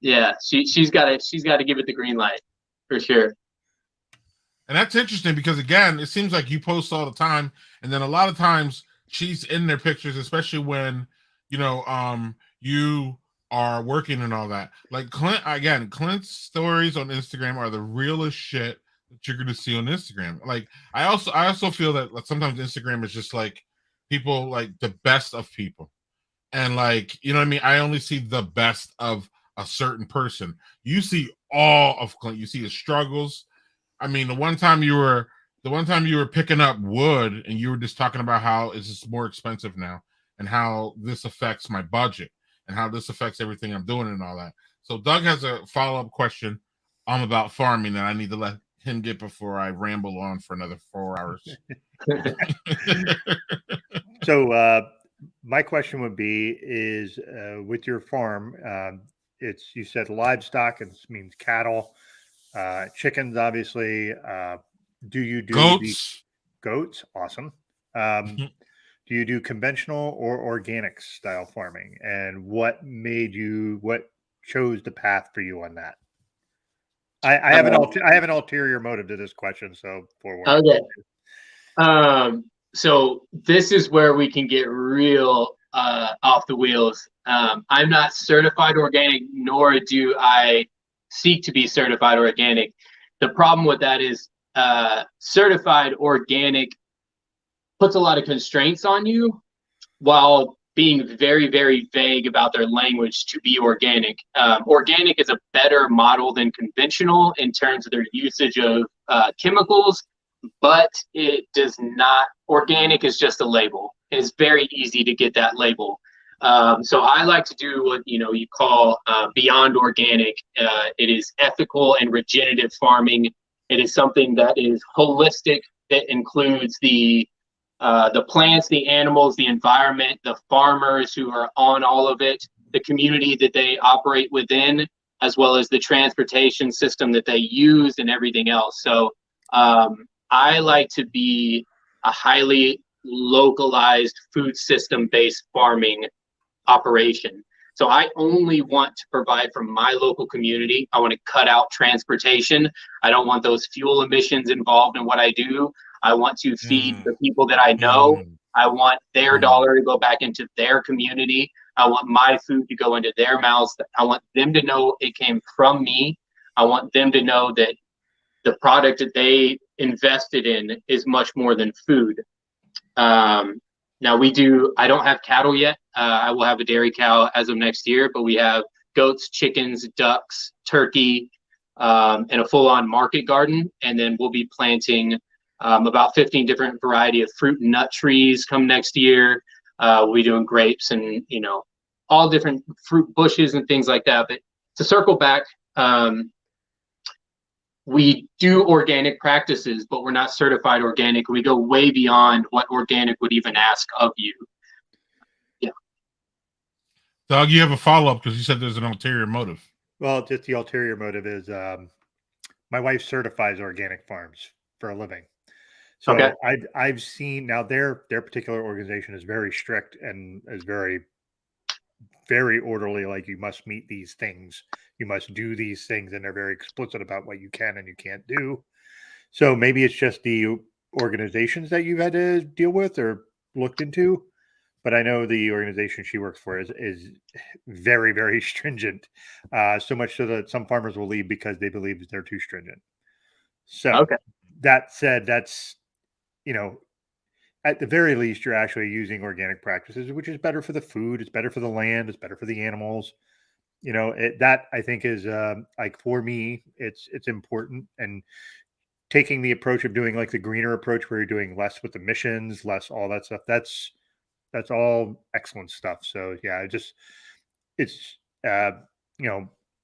yeah, she's got to give it the green light for sure. And that's interesting because, again, it seems like you post all the time, and then a lot of times she's in their pictures, especially when you are working and all that. Like Clint's stories on Instagram are the realest shit that you're gonna see on Instagram. Like I also feel that sometimes Instagram is just like people like the best of people. And like, you know what I mean? I only see the best of a certain person. You see all of Clint. You see his struggles. I mean, the one time you were picking up wood and you were just talking about how it's just more expensive now and how this affects my budget and how this affects everything I'm doing and all that. So Doug has a follow-up question about farming that I need to let him get before I ramble on for another 4 hours. So my question would be is with your farm, you said livestock, and this means cattle, chickens, obviously. Do you do goats? Goats, awesome. Do you do conventional or organic style farming? And what chose the path for you on that? I have an ulterior motive to this question, so forward. Okay. So this is where we can get real off the wheels. I'm not certified organic, nor do I seek to be certified organic. The problem with that is certified organic puts a lot of constraints on you while being very, very vague about their language to be organic. Organic is a better model than conventional in terms of their usage of chemicals, but it does not. Organic is just a label. It's very easy to get that label. So I like to do what you call beyond organic. It is ethical and regenerative farming. It is something that is holistic, that includes the plants, the animals, the environment, the farmers who are on all of it, the community that they operate within, as well as the transportation system that they use and everything else. So I like to be a highly localized food system based farming operation. So I only want to provide for my local community. I want to cut out transportation. I don't want those fuel emissions involved in what I do. I want to feed the people that I know. I want their dollar to go back into their community. I want my food to go into their mouths. I want them to know it came from me. I want them to know that the product that they invested in is much more than food. Now I don't have cattle yet. I will have a dairy cow as of next year, but we have goats, chickens, ducks, turkey, and a full-on market garden. And then we'll be planting about 15 different variety of fruit and nut trees come next year. We'll be doing grapes and, all different fruit bushes and things like that. But to circle back, we do organic practices, but we're not certified organic. We go way beyond what organic would even ask of you. Yeah. Doug, you have a follow-up because you said there's an ulterior motive. Well, just the ulterior motive is my wife certifies organic farms for a living. So okay. I've seen now their particular organization is very strict and is very, very orderly. Like you must meet these things, you must do these things, and they're very explicit about what you can and you can't do. So maybe it's just the organizations that you've had to deal with or looked into. But I know the organization she works for is very, very stringent. So much so that some farmers will leave because they believe that they're too stringent. So that said, that's, at the very least, you're actually using organic practices, which is better for the food. It's better for the land. It's better for the animals. That I think is like for me, it's important. And taking the approach of doing like the greener approach where you're doing less with emissions, less all that stuff. That's all excellent stuff. So yeah, it's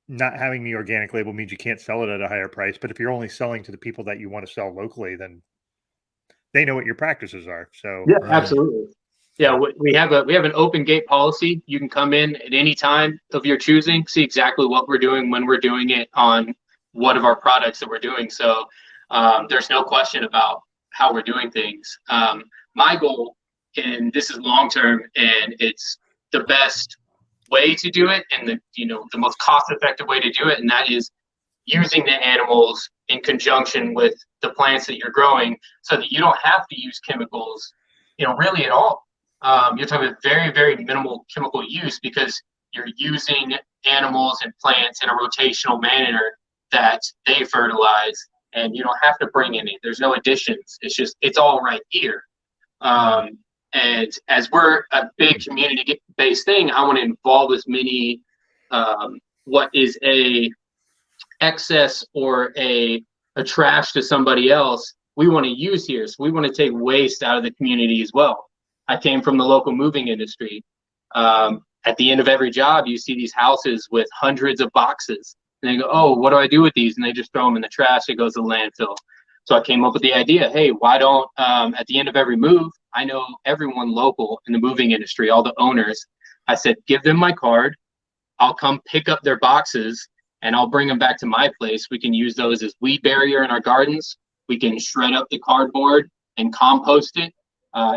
not having the organic label means you can't sell it at a higher price. But if you're only selling to the people that you want to sell locally, then they know what your practices are. So yeah, absolutely. Yeah, we have an open gate policy. You can come in at any time of your choosing, see exactly what we're doing, when we're doing it, on what of our products that we're doing. So there's no question about how we're doing things. My goal, and this is long term, and it's the best way to do it, and the most cost-effective way to do it, and that is using the animals in conjunction with the plants that you're growing, so that you don't have to use chemicals, really at all. You're talking about very, very minimal chemical use, because you're using animals and plants in a rotational manner that they fertilize, and you don't have to bring any. There's no additions. It's all right here. And as we're a big community-based thing, I want to involve as many what is a excess or a trash to somebody else, we want to use here. So we want to take waste out of the community as well. I came from the local moving industry. At the end of every job, you see these houses with hundreds of boxes. And they go, oh, what do I do with these? And they just throw them in the trash. It goes to the landfill. So I came up with the idea, hey, why don't, at the end of every move, I know everyone local in the moving industry, all the owners. I said, give them my card. I'll come pick up their boxes and I'll bring them back to my place. We can use those as weed barrier in our gardens. We can shred up the cardboard and compost it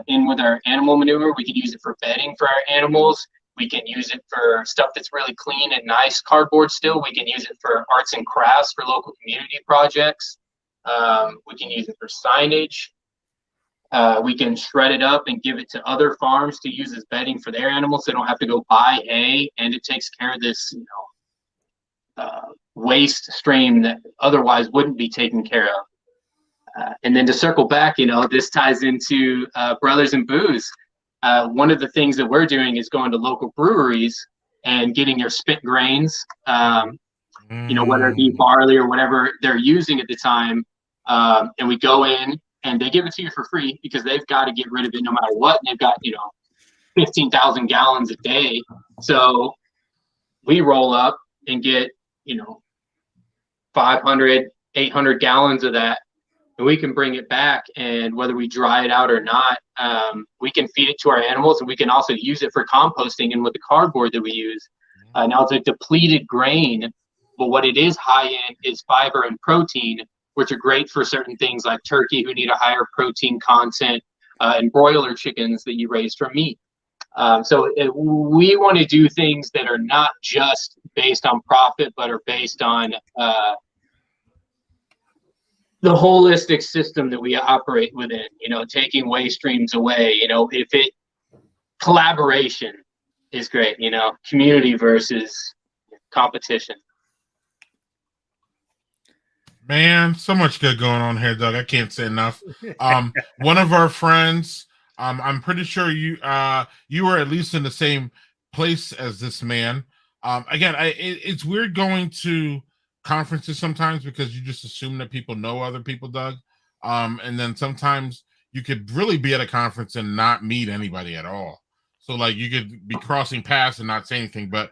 in with our animal manure. We can use it for bedding for our animals. We can use it for stuff that's really clean and nice cardboard still. We can use it for arts and crafts for local community projects. We can use it for signage. We can shred it up and give it to other farms to use as bedding for their animals. So they don't have to go buy hay, and it takes care of this, waste stream that otherwise wouldn't be taken care of. And then to circle back, this ties into Brothers and Booze. One of the things that we're doing is going to local breweries and getting their spent grains, whether it be barley or whatever they're using at the time. And we go in and they give it to you for free because they've got to get rid of it no matter what. And they've got, 15,000 gallons a day. So we roll up and get, 500, 800 gallons of that. And we can bring it back, and whether we dry it out or not, we can feed it to our animals, and we can also use it for composting and with the cardboard that we use. Now it's a depleted grain, but what it is high in is fiber and protein, which are great for certain things like turkey who need a higher protein content, and broiler chickens that you raise from meat. So we want to do things that are not just based on profit, but are based on the holistic system that we operate within, taking waste streams away, collaboration is great, community versus competition. Man, so much good going on here, Doug. I can't say enough. One of our friends, I'm pretty sure you were at least in the same place as this man. Again, it's weird going to conferences sometimes because you just assume that people know other people, Doug. And then sometimes you could really be at a conference and not meet anybody at all. So like you could be crossing paths and not say anything, but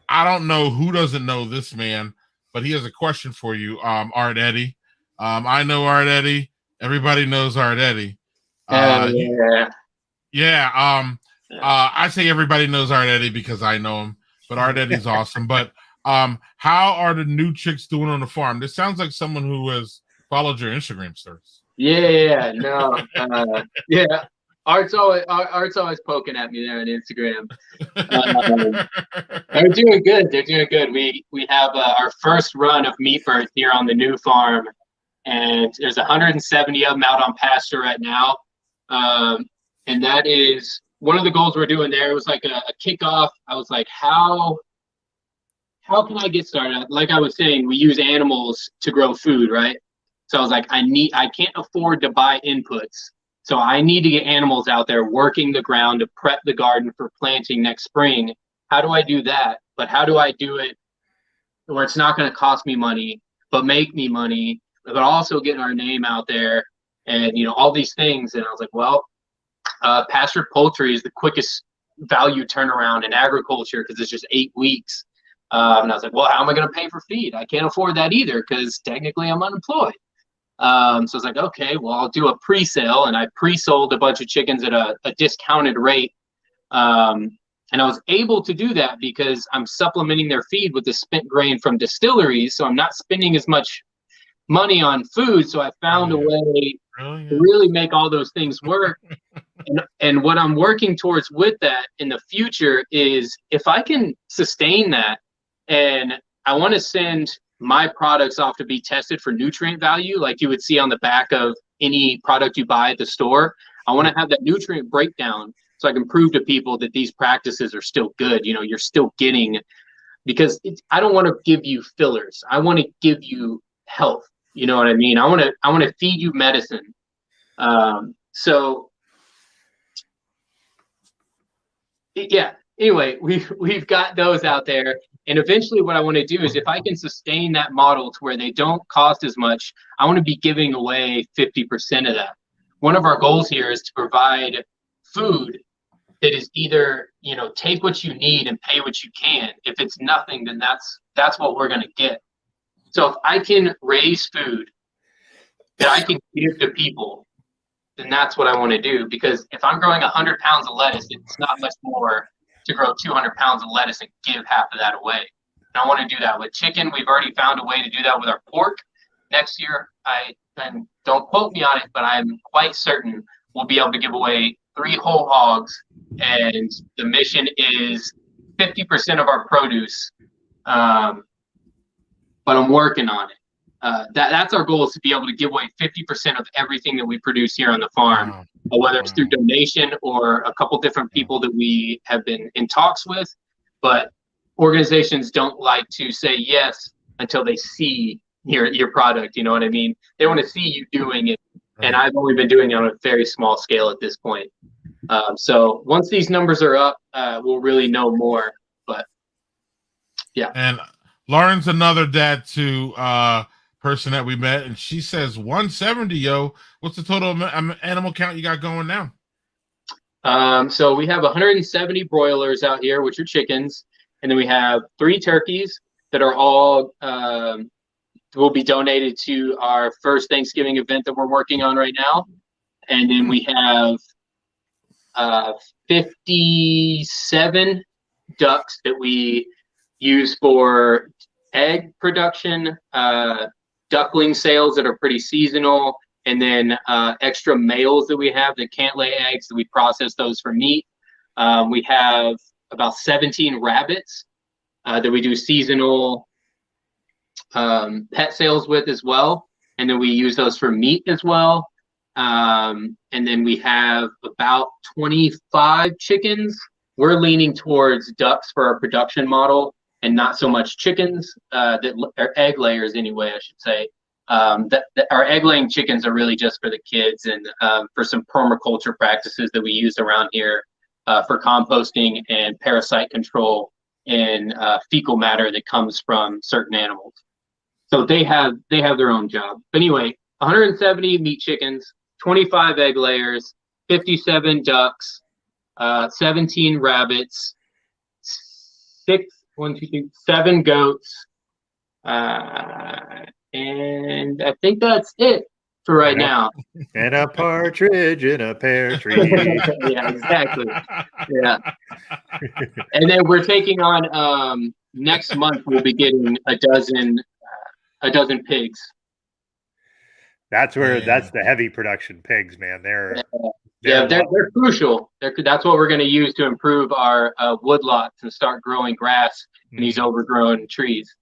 I don't know who doesn't know this man, but he has a question for you, Art Eddie. I know Art Eddie. Everybody knows Art Eddie. I say everybody knows Art Eddie because I know him, but Art Eddie's awesome. But how are the new chicks doing on the farm? This sounds like someone who has followed your Instagram stories. Art's always poking at me there on Instagram. They're doing good. They're doing good. We have our first run of meat birds here on the new farm, and there's 170 of them out on pasture right now. And that is one of the goals we're doing there. It was like a kickoff. I was like, how can I get started? Like I was saying, we use animals to grow food, right? So I was like, I can't afford to buy inputs. So I need to get animals out there working the ground to prep the garden for planting next spring. How do I do that? But how do I do it where it's not going to cost me money, but make me money, but also getting our name out there and, all these things. And I was like, well, pastured poultry is the quickest value turnaround in agriculture because it's just 8 weeks. And I was like, well, how am I going to pay for feed? I can't afford that either because technically I'm unemployed. So I was like, okay, well, I'll do a pre-sale, and I pre-sold a bunch of chickens at a discounted rate. And I was able to do that because I'm supplementing their feed with the spent grain from distilleries. So I'm not spending as much money on food. So I found a way to really make all those things work. And what I'm working towards with that in the future is if I can sustain that, and I want to send my products off to be tested for nutrient value, like you would see on the back of any product you buy at the store. I want to have that nutrient breakdown so I can prove to people that these practices are still good. You know, you're still getting, because I don't want to give you fillers. I want to give you health. You know what I mean? I want to feed you medicine. So yeah, anyway, we've got those out there. And eventually what I want to do is if I can sustain that model to where they don't cost as much, I want to be giving away 50% of that. One of our goals here is to provide food that is either, you know, take what you need and pay what you can. If it's nothing, then that's what we're going to get. So if I can raise food that I can give to people, then that's what I want to do. Because if I'm growing 100 pounds of lettuce, it's not much more to grow 200 pounds of lettuce and give half of that away. And I want to do that with chicken. We've already found a way to do that with our pork. Next year, and don't quote me on it, but I'm quite certain we'll be able to give away 3 whole hogs. And the mission is 50% of our produce. But I'm working on it. That's our goal, is to be able to give away 50% of everything that we produce here on the farm. Wow. Whether it's through donation or a couple different people that we have been in talks with. But organizations don't like to say yes until they see your product. You know what I mean? They want to see you doing it. And I've only been doing it on a very small scale at this point. So once these numbers are up, we'll really know more. But yeah. And Lauren's another dad to person that we met, and she says 170. Yo, what's the total animal count you got going now? So we have 170 broilers out here, which are chickens, and then we have 3 turkeys that are all will be donated to our first Thanksgiving event that we're working on right now. And then we have 57 ducks that we use for egg production, duckling sales that are pretty seasonal, and then extra males that we have that can't lay eggs, that we process those for meat. We have about 17 rabbits that we do seasonal pet sales with as well, and then we use those for meat as well. And then we have about 25 chickens. We're leaning towards ducks for our production model, and not so much chickens, that are egg layers anyway, I should say. That our egg laying chickens are really just for the kids, and for some permaculture practices that we use around here for composting and parasite control in fecal matter that comes from certain animals. So they have their own job. But anyway, 170 meat chickens, 25 egg layers, 57 ducks, 17 rabbits, 7 goats, and I think that's it for right now. And a partridge in a pear tree. Yeah, exactly. Yeah. And then we're taking on next month. We'll be getting a dozen pigs. That's the heavy production pigs, man. They're crucial. That's what we're going to use to improve our woodlots and start growing grass in these overgrown trees.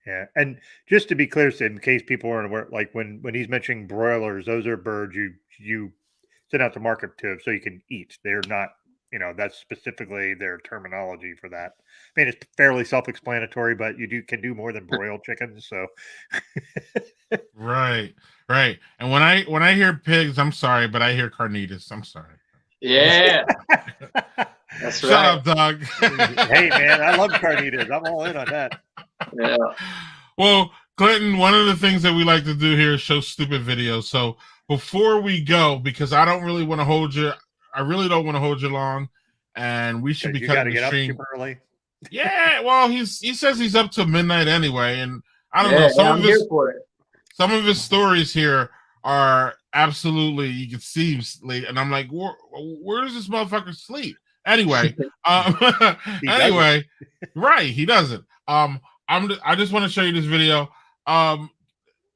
Yeah, and just to be clear, in case people aren't aware, like when he's mentioning broilers, those are birds you send out to market to so you can eat. They're not, that's specifically their terminology for that. I mean, it's fairly self-explanatory, but can do more than broiled chickens. So, right. And when I hear pigs, I'm sorry, but I hear carnitas. I'm sorry. Yeah. That's right. Shut up, dog. Hey, man, I love carnitas. I'm all in on that. Yeah. Well, Clinton, one of the things that we like to do here is show stupid videos. So before we go, because I really don't want to hold you long, and we should be cutting the stream. Up super early. Yeah, well, he says he's up to midnight anyway, and I don't know. Some of his stories here are absolutely, you can see him sleep, and I'm like, where does this motherfucker sleep? Anyway, right, he doesn't. I just want to show you this video. I'm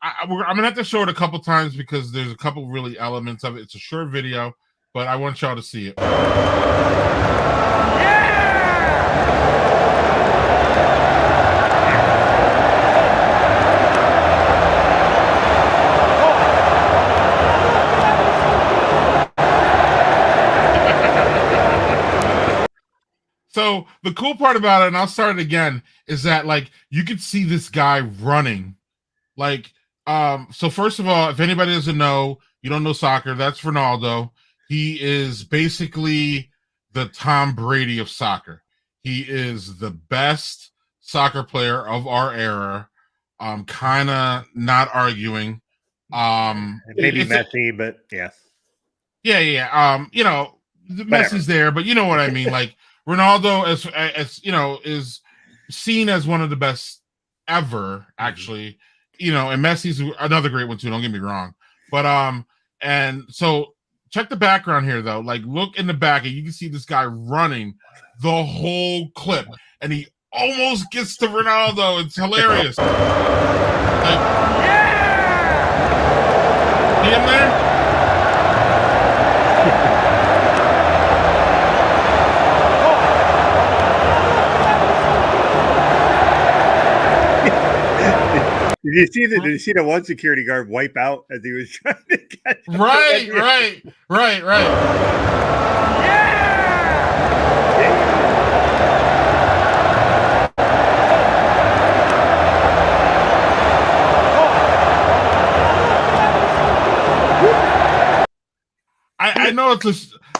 gonna have to show it a couple times because there's a couple really elements of it. It's a short video. but I want y'all to see it. So the cool part about it, and I'll start it again, is that like you could see this guy running. Like, so first of all, if anybody doesn't know, you don't know soccer, that's Ronaldo. He is basically the Tom Brady of soccer. He is the best soccer player of our era. Kind of not arguing. Maybe Messi, but yeah. Yeah. You know, Messi's there, but you know what I mean. Like Ronaldo, as you know, is seen as one of the best ever, actually. You know, and Messi's another great one too. Don't get me wrong, but and so check the background here though. Like, look in the back, and you can see this guy running the whole clip, and he almost gets to Ronaldo. It's hilarious. Like, see him there? Did you see the one security guard wipe out as he was trying to catch him? Right.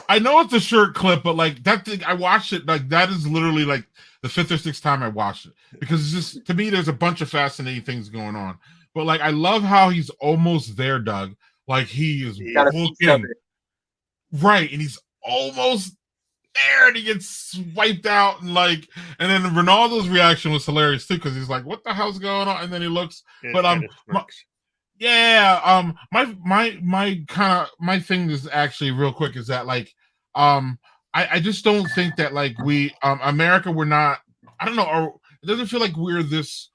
I know it's a short clip, but like that thing, I watched it, like that is literally like the fifth or sixth time I watched it, because it's just, to me, there's a bunch of fascinating things going on. But like, I love how he's almost there, Doug. Like he is looking right, and he's almost there, and he gets wiped out, and like, and then Ronaldo's reaction was hilarious too, because he's like, "What the hell's going on?" And then he looks, but my thing is actually real quick is that like I just don't think that like we America, we're not, I don't know, or it doesn't feel like we're this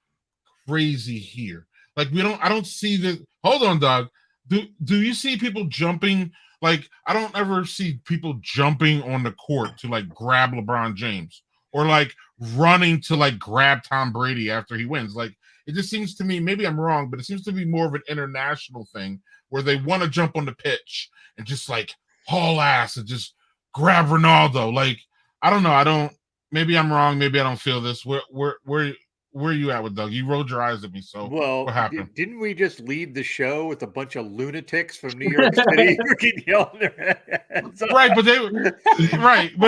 crazy here. Like I don't see the, hold on, Doug. Do you see people jumping? Like, I don't ever see people jumping on the court to like grab LeBron James, or like running to like grab Tom Brady after he wins. Like, it just seems to me, maybe I'm wrong, but it seems to be more of an international thing where they want to jump on the pitch and just like haul ass and just grab Ronaldo. Like, I don't know. Maybe I'm wrong. Maybe I don't feel this. Where are you at with Doug? You rolled your eyes at me. So well, what happened? Didn't we just lead the show with a bunch of lunatics from New York City yelling their heads off? Right, but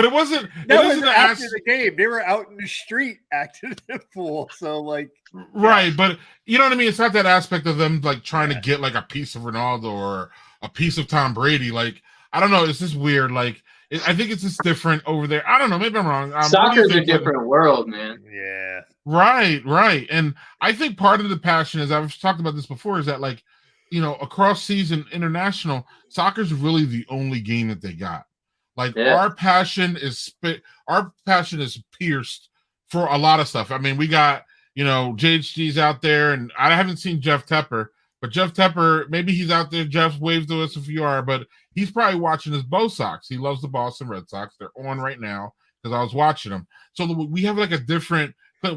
it wasn't. That was after the game. They were out in the street acting a fool. So like, right, but you know what I mean. It's not that aspect of them like trying to get like a piece of Ronaldo or a piece of Tom Brady. Like, I don't know. It's just weird. Like, I think it's just different over there. I don't know. Maybe I'm wrong. Soccer's a different world, man. Yeah. Right. And I think part of the passion, as I've talked about this before, is that like, you know, across season international, soccer's really the only game that they got. Like, our passion is pierced for a lot of stuff. I mean, we got, you know, JHG's out there, and I haven't seen Jeff Tepper, but Jeff Tepper, maybe he's out there. Jeff, wave to us if you are, but he's probably watching his Bo Sox. He loves the Boston Red Sox. They're on right now because I was watching them. So we have like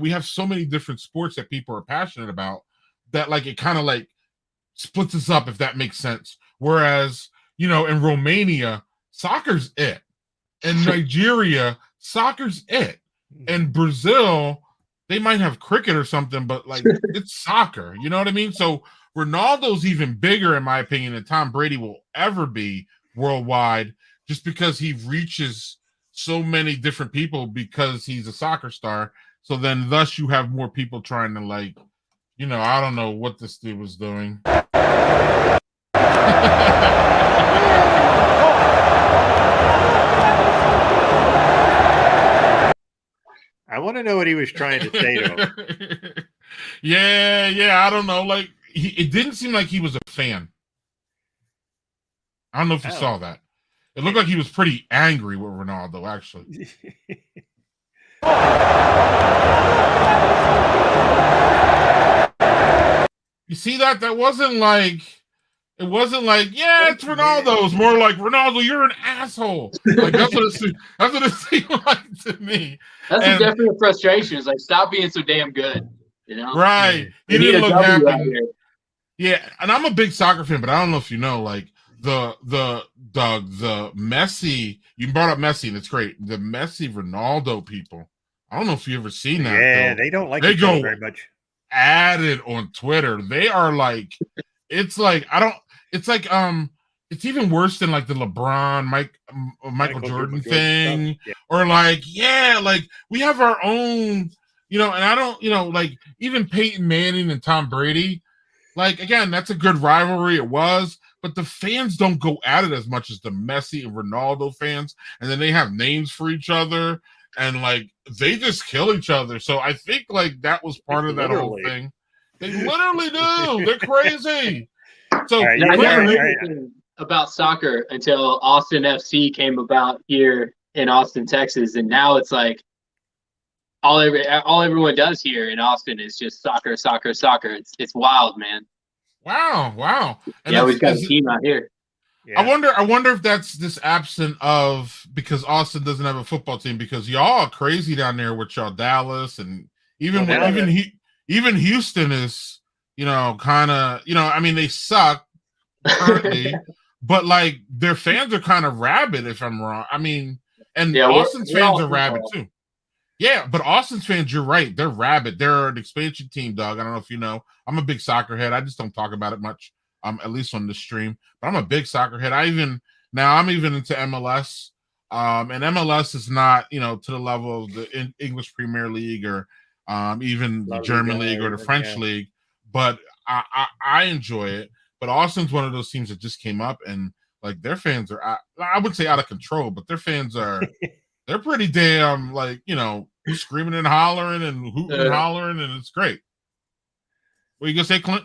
we have so many different sports that people are passionate about that like it kind of like splits us up, if that makes sense. Whereas, you know, in Romania, soccer's it. In Nigeria, soccer's it. In Brazil, they might have cricket or something, but like it's soccer. You know what I mean? So Ronaldo's even bigger, in my opinion, than Tom Brady will ever be worldwide, just because he reaches so many different people because he's a soccer star. So then thus you have more people trying to like, you know, I don't know what this dude was doing. I want to know what he was trying to say to him. Yeah, I don't know. Like, it didn't seem like he was a fan. I don't know if you saw that. It looked like he was pretty angry with Ronaldo, actually. You see that? That wasn't like It wasn't like, yeah, it's Ronaldo. It was more like, Ronaldo, you're an asshole. Like that's what it seemed like to me. That's a definite frustration. It's like, stop being so damn good. You know? Right. He We need didn't a look W out happy. here. Yeah, and I'm a big soccer fan, but I don't know if you know, like the Messi. You brought up Messi, and it's great. The Messi Ronaldo people. I don't know if you ever seen that. Yeah, though. they don't like They each other go very much. at it on Twitter. They are like, it's like It's like it's even worse than like the LeBron Michael Jordan thing, yeah. or like like we have our own, and I don't, like even Peyton Manning and Tom Brady. Like, again, that's a good rivalry. It was, but the fans don't go at it as much as the Messi and Ronaldo fans. And then they have names for each other, and like they just kill each other. So I think like that was part of that whole thing. They literally do. They're crazy. So right, I never heard anything about soccer until Austin FC came about here in Austin, Texas, and now it's like all everyone does here in Austin is just soccer, soccer, soccer. It's wild, man. Wow. And yeah, we've got a team out here. Yeah. I wonder if that's this absent of, because Austin doesn't have a football team, because y'all are crazy down there with y'all Dallas, and even Houston is, kind of, I mean, they suck currently, but like their fans are kind of rabid, if I'm wrong. I mean, and Austin's fans are rabid too. Yeah, but Austin's fans, you're right. They're rabid. They're an expansion team, dog. I don't know if you know. I'm a big soccer head. I just don't talk about it much, at least on the stream. But I'm a big soccer head. I'm even into MLS. And MLS is not, to the level of the English Premier League, or even the German League or the French League. But I enjoy it. But Austin's one of those teams that just came up, and like their fans are, I would say, out of control, but their fans are, they're pretty damn, like, screaming and hollering and hooting and hollering, and it's great. What you gonna say, Clint?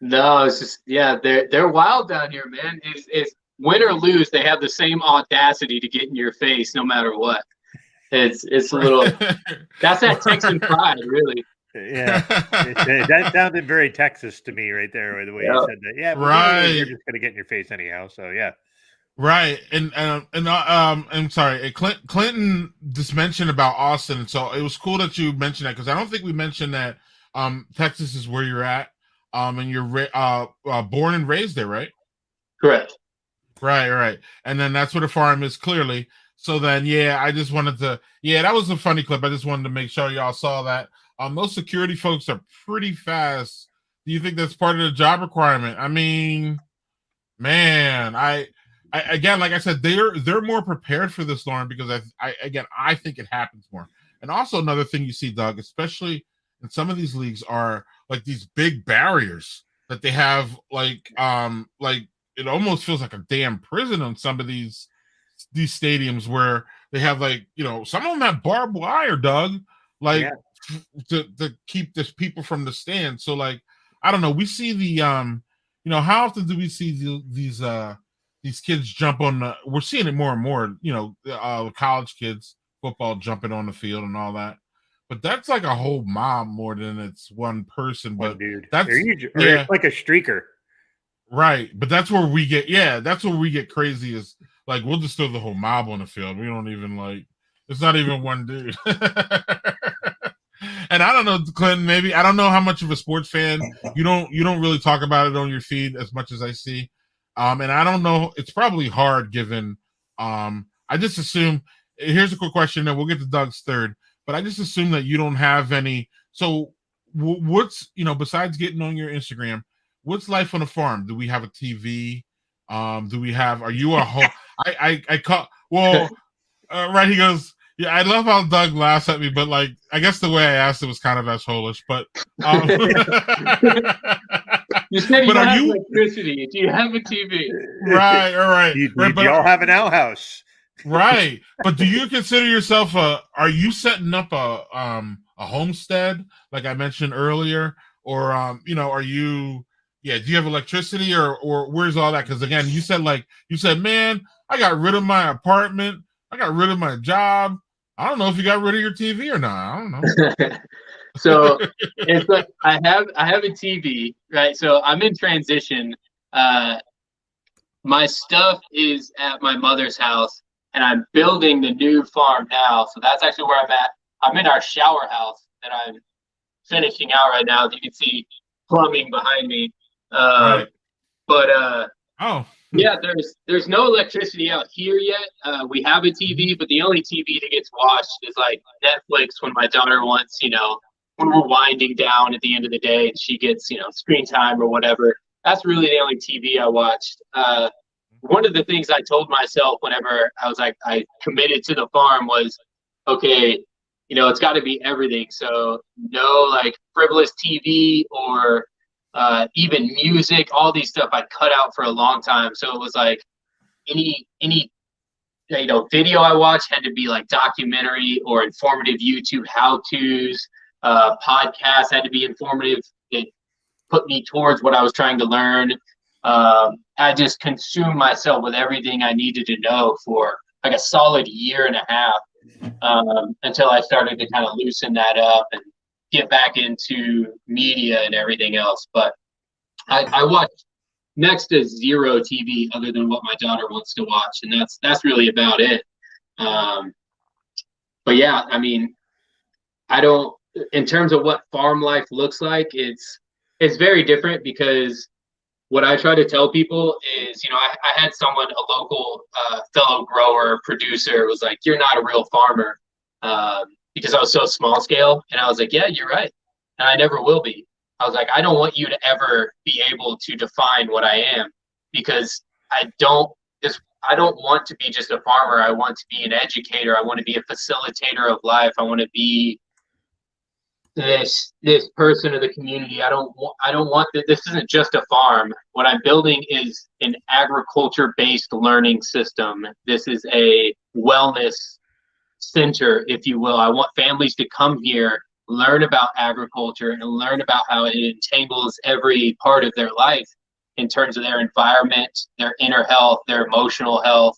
No, it's just, they're wild down here, man. It's win or lose, they have the same audacity to get in your face no matter what. It's a little, that's that Texan pride, really. Yeah, that sounded very Texas to me right there, the way you said that. Yeah, right. You're just gonna get in your face anyhow. So yeah. Right, and I'm sorry, Clinton just mentioned about Austin, so it was cool that you mentioned that, because I don't think we mentioned that Texas is where you're at, and you're born and raised there, right? Correct. Right, and then that's where the farm is, clearly. So then, I just wanted to, that was a funny clip. I just wanted to make sure y'all saw that. Those security folks are pretty fast. Do you think that's part of the job requirement? I mean, man, I again, like I said, they're more prepared for this, Lauren, because I think it happens more. And also another thing you see, Doug, especially in some of these leagues, are like these big barriers that they have, like it almost feels like a damn prison on some of these stadiums, where they have, like, some of them have barbed wire, Doug, like to keep this people from the stand. So like, I don't know, we see the how often do we see these kids jump on we're seeing it more and more, college kids, football, jumping on the field and all that. But that's like a whole mob more than it's one person. But dude, that's it's like a streaker. Right. But that's where we get crazy, is like we'll just throw the whole mob on the field. We don't even it's not even one dude. And I don't know, Clinton, maybe, I don't know how much of a sports fan you don't really talk about it on your feed as much as I see. And I don't know, it's probably hard given, I just assume, here's a quick question, and we'll get to Doug's third, but I just assume that you don't have any. So what's, besides getting on your Instagram, what's life on a farm? Do we have a TV? Are you a home? I call, well, right. He goes, yeah, I love how Doug laughs at me, but like, I guess the way I asked it was kind of assholish, but you said you don't have electricity. Do you have a TV? Right, all right. Do y'all have an outhouse? Right. But do you consider yourself are you setting up a homestead, like I mentioned earlier? Or are you, do you have electricity, or where's all that? Because again, you said, man, I got rid of my apartment, I got rid of my job. I don't know if you got rid of your TV or not. I don't know. So it's like I have a TV, right? So I'm in transition My stuff is at my mother's house, and I'm building the new farm now. So that's actually where I'm at. I'm in our shower house that I'm finishing out right now. You can see plumbing behind me. Right. But Oh, yeah, there's no electricity out here yet. We have a TV, but the only TV that gets watched is like Netflix when my daughter wants, when we're winding down at the end of the day and she gets, screen time or whatever. That's really the only TV I watched. One of the things I told myself whenever I was like, I committed to the farm was, okay, it's got to be everything. So no like frivolous TV or even music, all these stuff I cut out for a long time. So it was like any video I watched had to be like documentary or informative YouTube how-tos. Podcasts had to be informative. It put me towards what I was trying to learn. I just consumed myself with everything I needed to know for like a solid year and a half until I started to kind of loosen that up and get back into media and everything else. But I watch next to zero TV other than what my daughter wants to watch, and that's really about it. But yeah, I mean, I don't. In terms of what farm life looks like, it's very different because what I try to tell people is, I had someone, a local fellow grower, producer, was like, "You're not a real farmer," because I was so small scale, and I was like, "Yeah, you're right, and I never will be." I was like, "I don't want you to ever be able to define what I am, because I don't want to be just a farmer. I want to be an educator. I want to be a facilitator of life. I want to be this person of the community. I don't want that. This isn't just a farm. What I'm building is an agriculture-based learning system. This is a wellness center, if you will. I want families to come here, learn about agriculture, and learn about how it entangles every part of their life in terms of their environment, their inner health, their emotional health,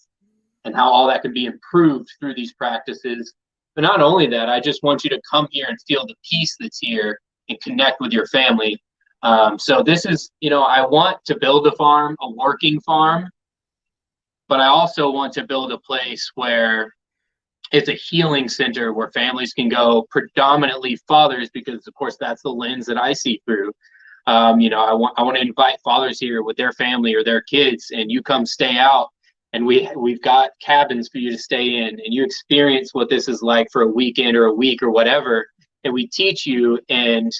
and how all that can be improved through these practices. But not only that, I just want you to come here and feel the peace that's here and connect with your family. So this is, I want to build a farm, a working farm, but I also want to build a place where it's a healing center where families can go, predominantly fathers, because of course that's the lens that I see through. I want to invite fathers here with their family or their kids, and you come stay out, and we've got cabins for you to stay in, and you experience what this is like for a weekend or a week or whatever, and we teach you. And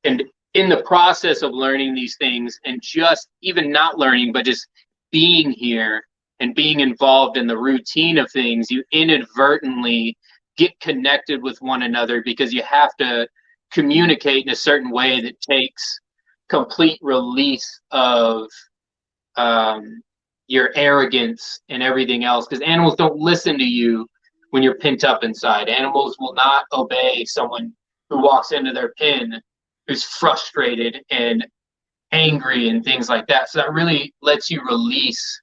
and in the process of learning these things, and just even not learning, but just being here and being involved in the routine of things, you inadvertently get connected with one another, because you have to communicate in a certain way that takes complete release of your arrogance and everything else, because animals don't listen to you when you're pent up inside. Animals will not obey someone who walks into their pen who's frustrated and angry and things like that. So that really lets you release.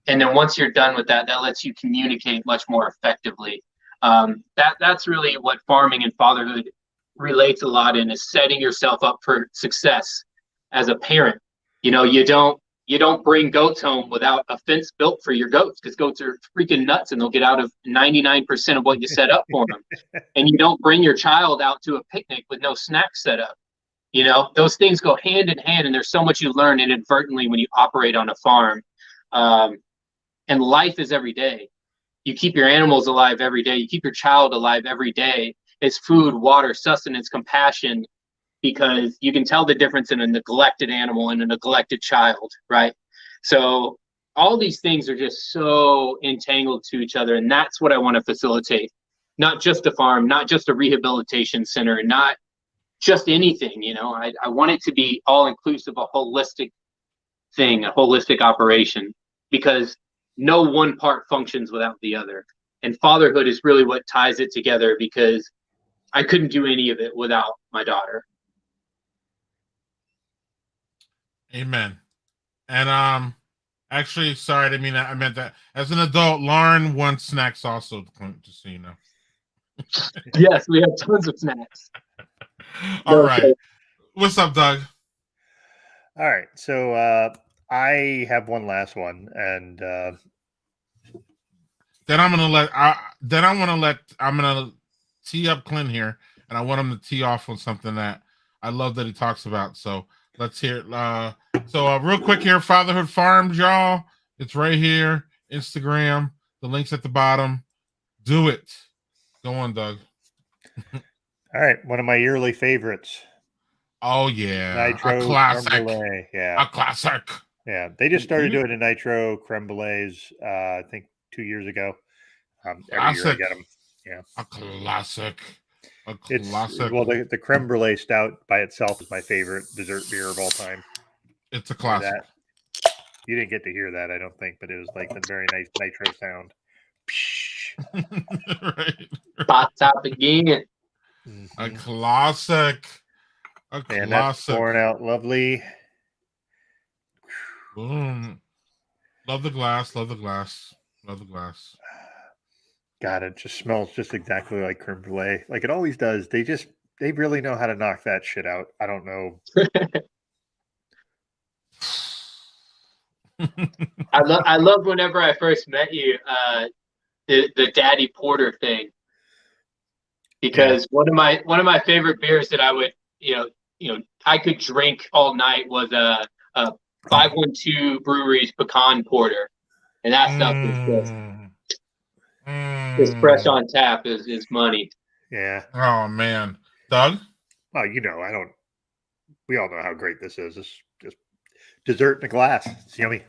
And then once you're done with that, that lets you communicate much more effectively. That's really what farming and fatherhood relates a lot in, is setting yourself up for success as a parent. You don't bring goats home without a fence built for your goats, because goats are freaking nuts and they'll get out of 99% of what you set up for them. And you don't bring your child out to a picnic with no snacks set up. Those things go hand in hand, and there's so much you learn inadvertently when you operate on a farm. And life is every day. You keep your animals alive every day. You keep your child alive every day. It's food, water, sustenance, compassion, because you can tell the difference in a neglected animal and a neglected child, right? So all these things are just so entangled to each other, and that's what I want to facilitate. Not just a farm, not just a rehabilitation center, not just anything, I want it to be all inclusive, a holistic thing, a holistic operation, because no one part functions without the other. And fatherhood is really what ties it together, because I couldn't do any of it without my daughter. Amen. And actually, sorry, I didn't mean that. I meant that as an adult, Lauren wants snacks also, Clint, just so you know. Yes, we have tons of snacks. All right. What's up, Doug? All right, so I have one last one, and Then I'm gonna tee up Clint here, and I want him to tee off on something that I love that he talks about. So let's hear it. Real quick here, Fatherhood Farms, y'all. It's right here, Instagram. The link's at the bottom. Do it. Go on, Doug. all right, one of my yearly favorites, Oh yeah, a Nitro creme classic. brulee. Yeah, A classic. yeah. They just started doing the Nitro creme brulees. I think 2 years ago. Every year I Classic. get them. Yeah, A classic. A it's classic. well the creme brulee stout by itself is my favorite dessert beer of all time. It's a Hear classic. that? You didn't get to hear that, I don't think, but it was like the very nice nitro sound. Right. Hot top again. A classic. A And that's classic. pouring out lovely. Boom. Love the glass. Love the glass. Love the glass. God, it just smells just exactly like creme brulee, like it always does. They really know how to knock that shit out. I don't know. I loved whenever I first met you, the Daddy Porter thing, because one of my favorite beers that I would I could drink all night was a 512 Brewery's Pecan Porter, and that stuff is just fresh on tap is money. Yeah. Oh man, Doug. Well, I don't. We all know how great this is. It's just dessert in a glass. It's yummy.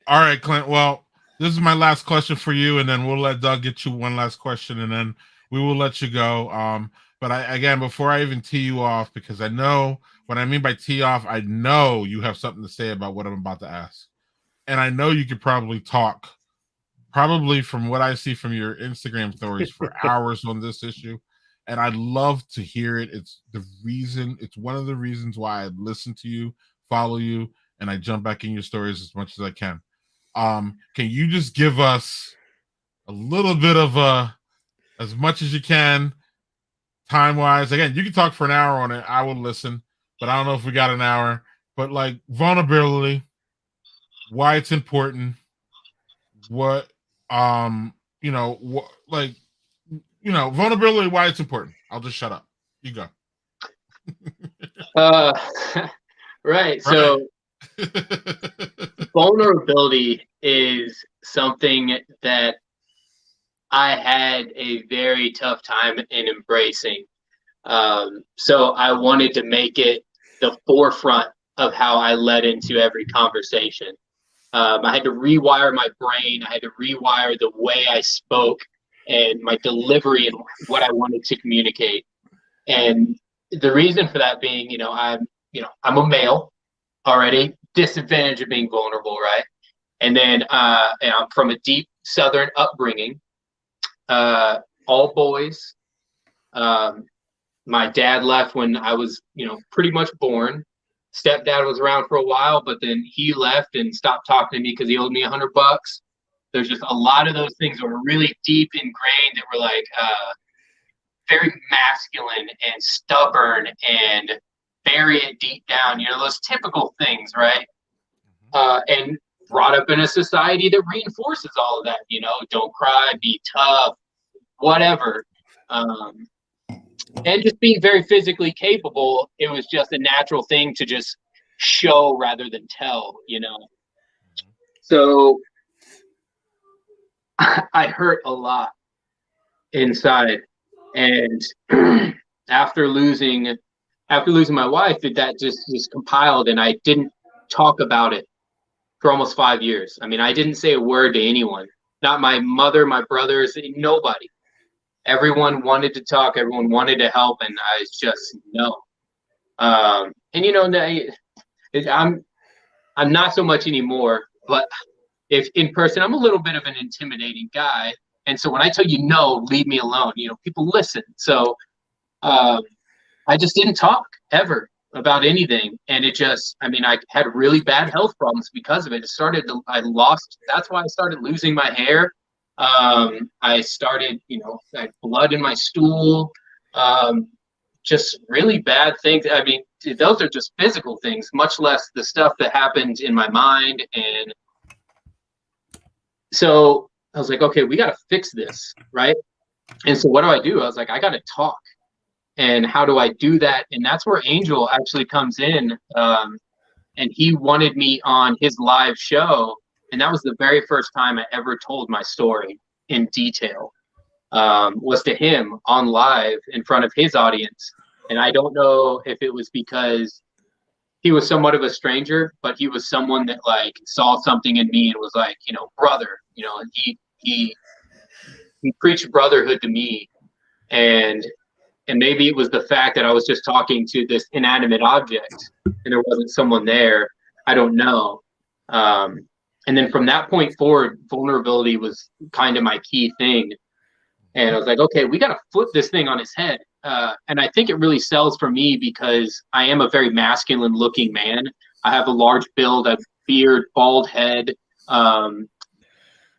All right, Clint. Well, this is my last question for you, and then we'll let Doug get you one last question, and then we will let you go. But before I even tee you off, because I know what I mean by tee off, I know you have something to say about what I'm about to ask, and I know you could probably talk, probably from what I see from your Instagram stories, for hours on this issue, and I'd love to hear it. It's one of the reasons why I listen to you, follow you, and I jump back in your stories as much as I can. Can you just give us a little bit of as much as you can, time wise? Again, you can talk for an hour on it. I will listen, but I don't know if we got an hour. But like vulnerability, why it's important, vulnerability, why it's important. I'll just shut up. You go. Right. So vulnerability is something that I had a very tough time in embracing. So I wanted to make it the forefront of how I led into every conversation. I had to rewire my brain. I had to rewire the way I spoke and my delivery and what I wanted to communicate. And the reason for that being, I'm a male already, disadvantage of being vulnerable, right? And then I'm from a deep Southern upbringing, all boys. My dad left when I was, pretty much born. Stepdad was around for a while, but then he left and stopped talking to me because he owed me $100. There's just a lot of those things that were really deep ingrained that were like very masculine and stubborn and bury it deep down, those typical things, right? And brought up in a society that reinforces all of that, don't cry, be tough, whatever. And just being very physically capable, it was just a natural thing to just show rather than tell, So I hurt a lot inside. And after losing my wife, that just compiled, and I didn't talk about it for almost 5 years. I mean, I didn't say a word to anyone, not my mother, my brothers, nobody. Everyone wanted to talk, everyone wanted to help, and I was just no. I'm not so much anymore, but if in person, I'm a little bit of an intimidating guy. And so when I tell you no, leave me alone, people listen. So I just didn't talk ever about anything. And I had really bad health problems because of it. That's why I started losing my hair. I started, I had blood in my stool, just really bad things. I mean, those are just physical things, much less the stuff that happened in my mind. And so I was like, okay, we got to fix this, right? And so what do? I was like, I got to talk. And how do I do that? And that's where Angel actually comes in. And he wanted me on his live show. And that was the very first time I ever told my story in detail, was to him on live in front of his audience. And I don't know if it was because he was somewhat of a stranger, but he was someone that like saw something in me and was like, you know, brother, you know, and he preached brotherhood to me. And maybe it was the fact that I was just talking to this inanimate object and there wasn't someone there. I don't know. And then from that point forward, vulnerability was kind of my key thing. And I was like, okay, we got to flip this thing on its head. And I think it really sells for me because I am a very masculine looking man. I have a large build, a beard, bald head.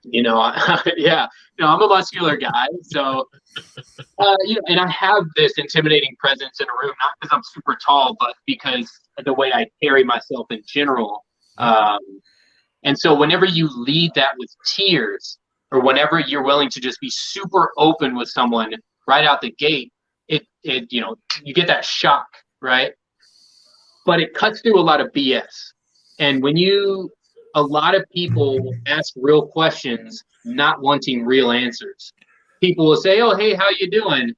You know, yeah, you know, I'm a muscular guy. So, you know, and I have this intimidating presence in a room, not because I'm super tall, but because of the way I carry myself in general. And so whenever you lead that with tears, or whenever you're willing to just be super open with someone right out the gate, it you know, you get that shock, right? But it cuts through a lot of BS. And when a lot of people ask real questions, not wanting real answers. People will say, oh, hey, how you doing?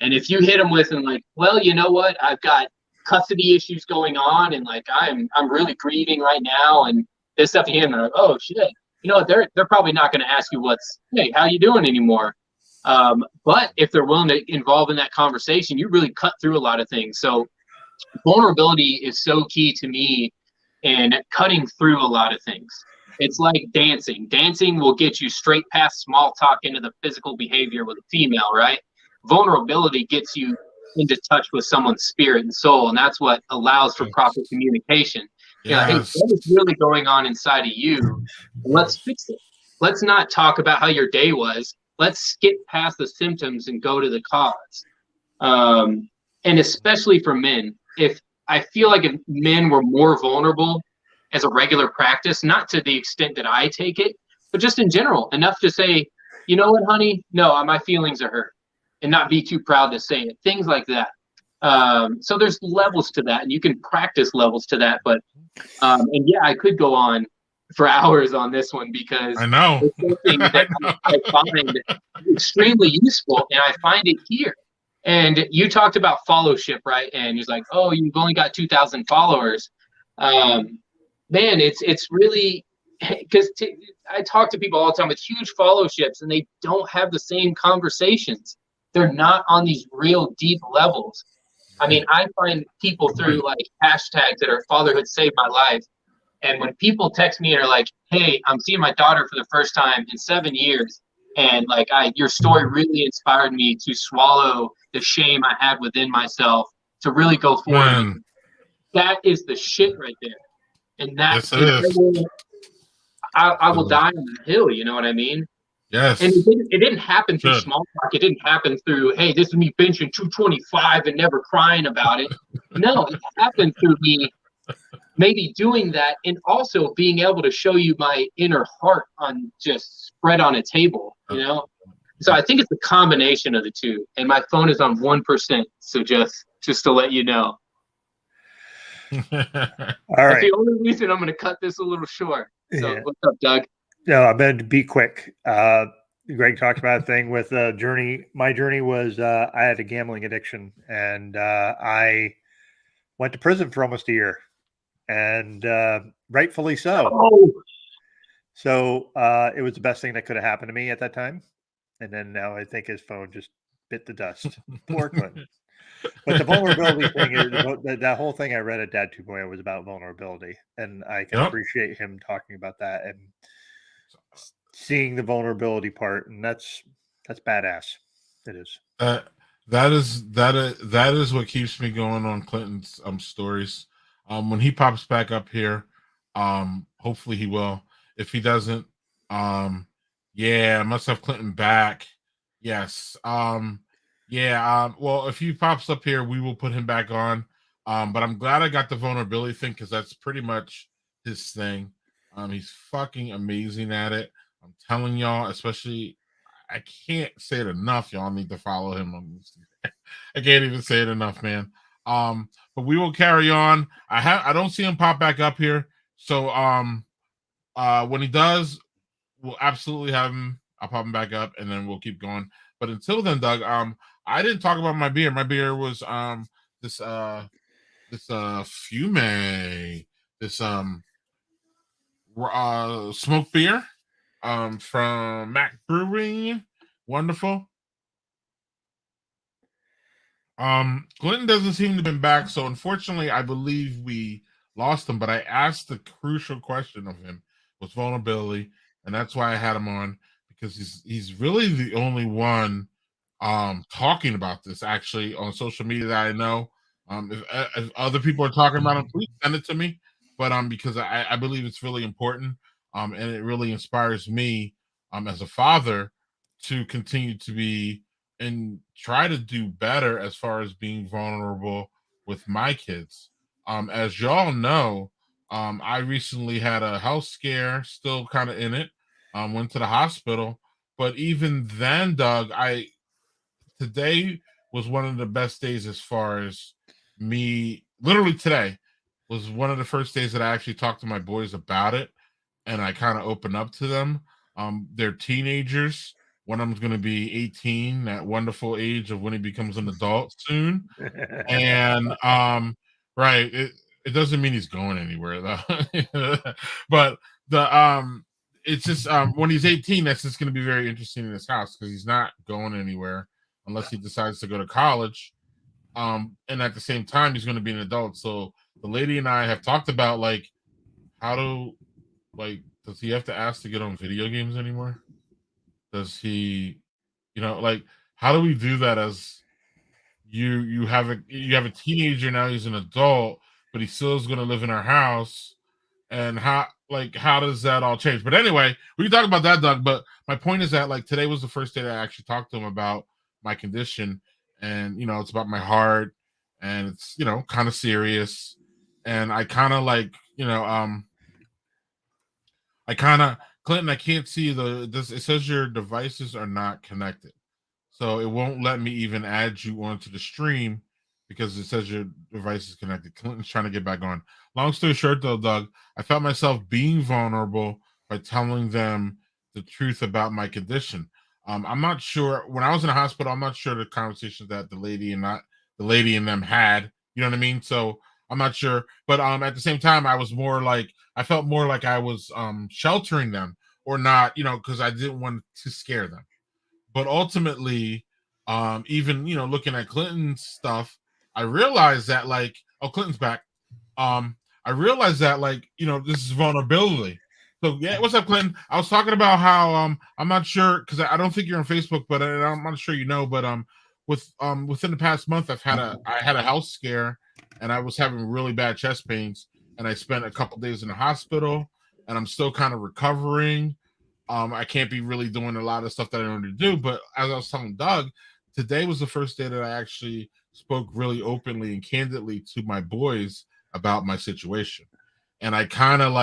And if you hit them with, and like, well, you know what? I've got custody issues going on, and like, I'm really grieving right now, and this stuff, and they're like, oh, shit. You know what? They're probably not going to ask you hey, how you doing anymore. But if they're willing to involve in that conversation, you really cut through a lot of things. So vulnerability is so key to me in cutting through a lot of things. It's like dancing. Dancing will get you straight past small talk into the physical behavior with a female, right? Vulnerability gets you into touch with someone's spirit and soul, and that's what allows for proper communication. Yes. You know, hey, what is really going on inside of you? Let's fix it. Let's not talk about how your day was. Let's skip past the symptoms and go to the cause. And especially for men, if I feel like if men were more vulnerable as a regular practice, not to the extent that I take it, but just in general, enough to say, you know what, honey? No, my feelings are hurt, and not be too proud to say it. Things like that. So there's levels to that, and you can practice levels to that. But and yeah, I could go on for hours on this one because I know it's something that I find extremely useful, and I find it here. And you talked about followship, right? And he's like, oh, you've only got 2,000 followers. Man, it's really, because I talk to people all the time with huge followships, and they don't have the same conversations. They're not on these real deep levels. I mean, I find people through like hashtags that are fatherhood saved my life. And when people text me and are like, hey, I'm seeing my daughter for the first time in 7 years. And like, your story really inspired me to swallow the shame I had within myself to really go forward. That is the shit right there. And that's, I will die on the hill. You know what I mean? Yes. And it didn't happen through small talk. It didn't happen through, hey, this is me benching 225 and never crying about it. No, it happened through me maybe doing that, and also being able to show you my inner heart on just spread on a table, you know? So I think it's a combination of the two. And my phone is on 1%. So just to let you know. All That's right. the only reason I'm going to cut this a little short. So what's up, Doug? No, I'm going to be quick. Greg talked about a thing with journey. My journey was I had a gambling addiction, and I went to prison for almost a year, and rightfully so. Oh. So it was the best thing that could have happened to me at that time. And then now I think his phone just bit the dust. Poor Clint. But the vulnerability thing is that whole thing I read at Dad 2.0 was about vulnerability, and I can appreciate him talking about that and seeing the vulnerability part, and that's badass. It is. That is what keeps me going on Clinton's stories. When he pops back up here, hopefully he will. If he doesn't, yeah, I must have Clinton back. Yes. Yeah, well, if he pops up here, we will put him back on. But I'm glad I got the vulnerability thing because that's pretty much his thing. He's fucking amazing at it. I'm telling y'all, especially I can't say it enough. Y'all need to follow him on Instagram. I can't even say it enough, man. But we will carry on. I don't see him pop back up here. So when he does, we'll absolutely have him. I'll pop him back up and then we'll keep going. But until then, Doug, I didn't talk about my beer. My beer was this fume, this smoked beer from Mac Brewing. Wonderful. Clinton doesn't seem to have been back, so unfortunately, I believe we lost him. But I asked the crucial question of him was vulnerability, and that's why I had him on because he's really the only one talking about this actually on social media that I know. If other people are talking about it, please send it to me. But because I believe it's really important, and it really inspires me as a father to continue to be and try to do better as far as being vulnerable with my kids. As y'all know, I recently had a health scare, still kind of in it. Went to the hospital, but even then, Doug, I today was one of the best days as far as me. Literally today was one of the first days that I actually talked to my boys about it, and I kind of opened up to them. They're teenagers. One of them's going to be 18, that wonderful age of when he becomes an adult soon. And right, it doesn't mean he's going anywhere though. But the it's just when he's 18, that's just going to be very interesting in his house because he's not going anywhere unless he decides to go to college. And at the same time, he's going to be an adult. So the lady and I have talked about like how to does he have to ask to get on video games anymore? Does he, like how do we do that as you have a teenager now, he's an adult, but he still is going to live in our house, and how does that all change? But anyway, we can talk about that, Doug. But my point is that like today was the first day that I actually talked to him about my condition, and it's about my heart, and it's kind of serious, and I kind of I kind of Clinton, I can't see it says your devices are not connected. So it won't let me even add you onto the stream because it says your device is connected. Clinton's trying to get back on. Long story short, though, Doug, I felt myself being vulnerable by telling them the truth about my condition. I'm not sure when I was in the hospital. I'm not sure the conversations that the lady and them had. You know what I mean? So I'm not sure, but at the same time, I felt more like I was sheltering them or not, because I didn't want to scare them. But ultimately, even looking at Clinton's stuff, I realized that Clinton's back. I realized that this is vulnerability. So yeah, what's up, Clinton? I was talking about how I'm not sure because I don't think you're on Facebook, but I'm not sure but within the past month I had a health scare and I was having really bad chest pains and I spent a couple days in the hospital and I'm still kind of recovering. I can't be really doing a lot of stuff that I wanted to do. But as I was telling Doug, today was the first day that I actually spoke really openly and candidly to my boys about my situation. And I kind of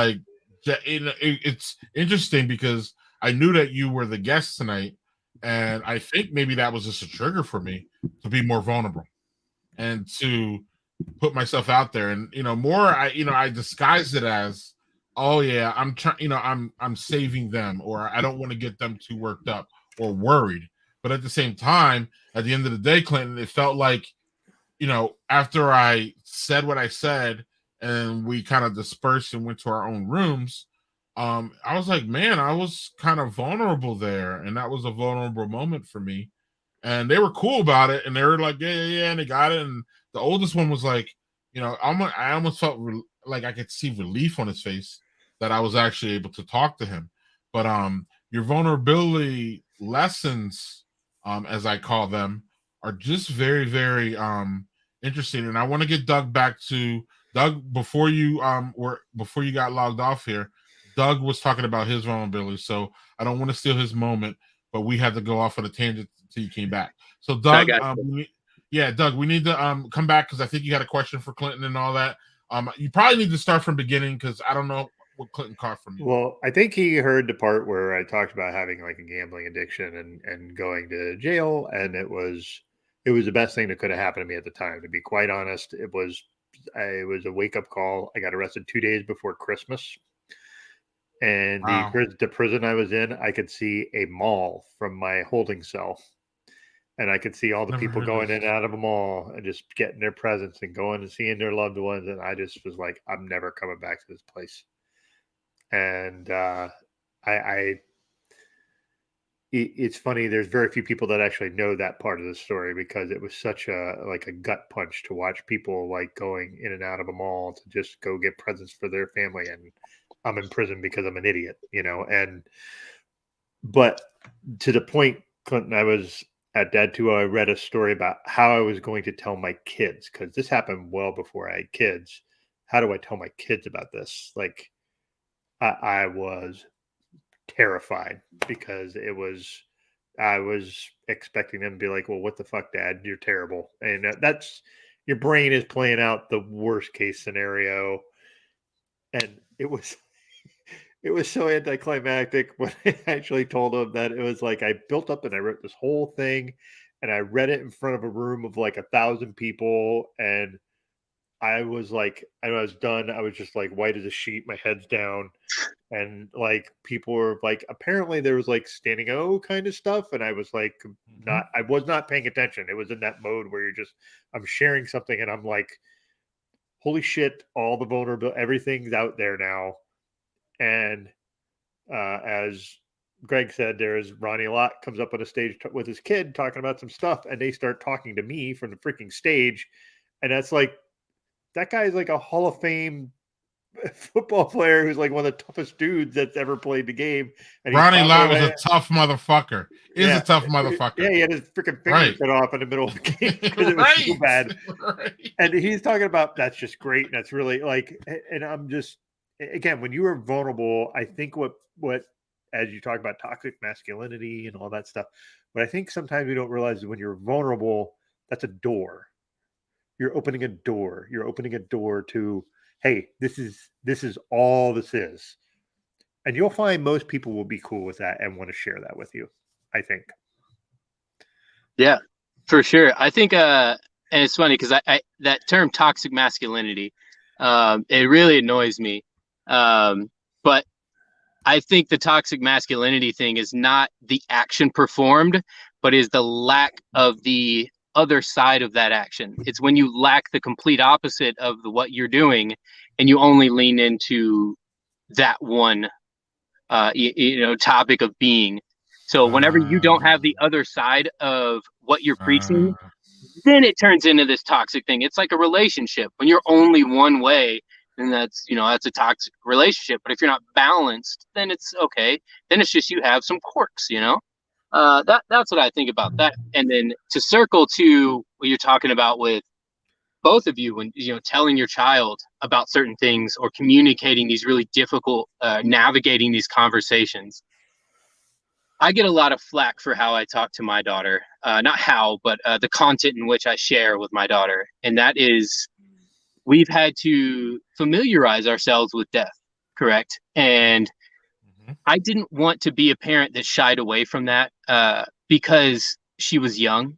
it's interesting because I knew that you were the guest tonight. And I think maybe that was just a trigger for me to be more vulnerable and to put myself out there. And, I disguised it as, oh yeah, I'm trying, I'm saving them, or I don't want to get them too worked up or worried. But at the same time, at the end of the day, Clinton, it felt like, after I said what I said and we kind of dispersed and went to our own rooms, I was like, man, I was kind of vulnerable there. And that was a vulnerable moment for me. And they were cool about it. And they were like, yeah. And they got it. And the oldest one was like, I almost felt like I could see relief on his face that I was actually able to talk to him. But your vulnerability lessons, as I call them, are just very, very interesting. And I want to get Doug back to Doug before you got logged off here. Doug was talking about his vulnerability, so I don't want to steal his moment. but we had to go off on a tangent until you came back. So I Doug, got Doug, we need to come back because I think you had a question for Clinton and all that. You probably need to start from beginning because I don't know what Clinton caught from you. Well, I think he heard the part where I talked about having like a gambling addiction and going to jail, and it was the best thing that could have happened to me at the time. To be quite honest, it was a wake up call. I got arrested 2 days before Christmas, and Wow. the prison I was in, I could see a mall from my holding cell, and I could see all the Never people heard going this. in and out of the mall and just getting their presents and going and seeing their loved ones, and I just was like, I'm never coming back to this place. And it's funny. There's very few people that actually know that part of the story because it was such a gut punch to watch people like going in and out of a mall to just go get presents for their family, and I'm in prison because I'm an idiot, but to the point, Clinton, I was at Dad 2. I read a story about how I was going to tell my kids because this happened well before I had kids. How do I tell my kids about this? Like, I was terrified because I was expecting them to be like, well, what the fuck, Dad? You're terrible. And that's your brain is playing out the worst case scenario. And it was so anticlimactic when I actually told them that it was like I built up and I wrote this whole thing and I read it in front of a room of like 1,000 people. And I was like, I was done. I was just like white as a sheet, my head's down. And like people were like, apparently there was like standing O kind of stuff. And I was like, I was not paying attention. It was in that mode where I'm sharing something and I'm like, holy shit, all the vulnerable, everything's out there now. And as Greg said, there's Ronnie Lott comes up on a stage with his kid talking about some stuff and they start talking to me from the freaking stage. And that's like, that guy is like a Hall of Fame football player who's like one of the toughest dudes that's ever played the game. And Ronnie Lott was a tough motherfucker. Is a tough motherfucker. Yeah, he had his freaking finger cut off in the middle of the game because it was so bad. Right. And he's talking about that's just great. And that's really like, and I'm just, again, when you are vulnerable, I think what as you talk about toxic masculinity and all that stuff, but I think sometimes we don't realize that when you're vulnerable, that's a door. You're opening a door. You're opening a door to, hey, this is all this is. And you'll find most people will be cool with that and want to share that with you, I think. Yeah, for sure. I think, and it's funny because I that term toxic masculinity, it really annoys me. But I think the toxic masculinity thing is not the action performed, but is the lack of the other side of that action. It's when you lack the complete opposite of what you're doing and you only lean into that one topic of being. So whenever you don't have the other side of what you're preaching, then it turns into this toxic thing. It's like a relationship. When you're only one way, then that's a toxic relationship. But if you're not balanced, then it's okay. Then it's just you have some quirks, that's what I think about that. And then to circle to what you're talking about with both of you, when telling your child about certain things or communicating these really difficult, navigating these conversations. I get a lot of flack for how I talk to my daughter, not how, but the content in which I share with my daughter. And that is, we've had to familiarize ourselves with death, correct? And I didn't want to be a parent that shied away from that because she was young.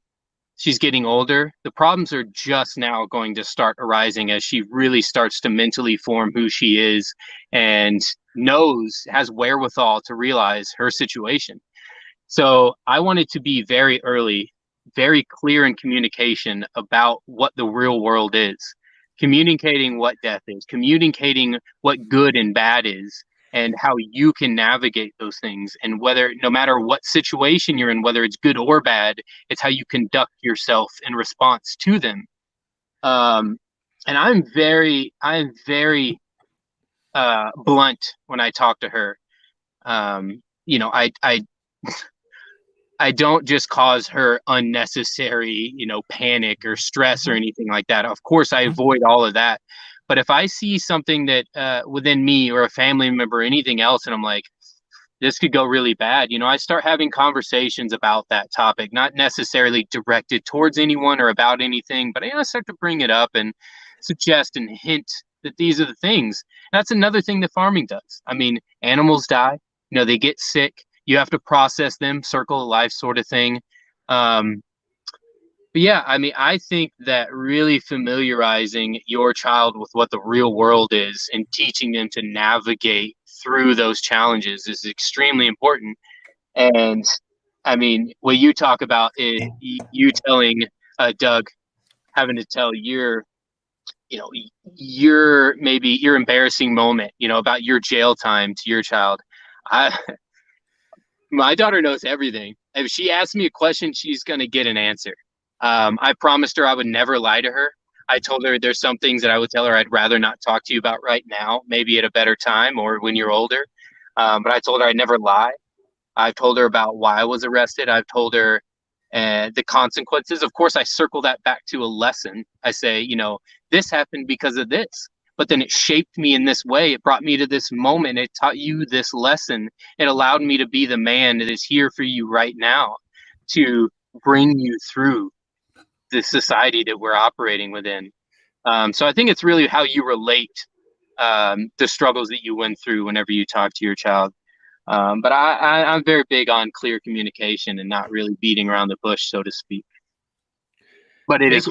She's getting older. The problems are just now going to start arising as she really starts to mentally form who she is and has wherewithal to realize her situation. So I wanted to be very early, very clear in communication about what the real world is, communicating what death is, communicating what good and bad is, and how you can navigate those things. And no matter what situation you're in, whether it's good or bad, it's how you conduct yourself in response to them. And I'm very blunt when I talk to her. I don't just cause her unnecessary, panic or stress or anything like that. Of course, I avoid all of that. But if I see something that within me or a family member or anything else, and I'm like, this could go really bad. I start having conversations about that topic, not necessarily directed towards anyone or about anything, but I start to bring it up and suggest and hint that these are the things. That's another thing that farming does. I mean, animals die, they get sick. You have to process them, circle of life sort of thing. But yeah, I mean, I think that really familiarizing your child with what the real world is and teaching them to navigate through those challenges is extremely important. And I mean, what you talk about is you telling Doug, having to tell your embarrassing moment, about your jail time to your child. My daughter knows everything. If she asks me a question, she's going to get an answer. I promised her I would never lie to her. I told her there's some things that I would tell her I'd rather not talk to you about right now, maybe at a better time or when you're older. But I told her I'd never lie. I've told her about why I was arrested. I've told her the consequences. Of course, I circle that back to a lesson. I say, this happened because of this, but then it shaped me in this way. It brought me to this moment. It taught you this lesson. It allowed me to be the man that is here for you right now to bring you through the society that we're operating within. So I think it's really how you relate the struggles that you went through whenever you talk to your child. But I'm very big on clear communication and not really beating around the bush, so to speak. But it is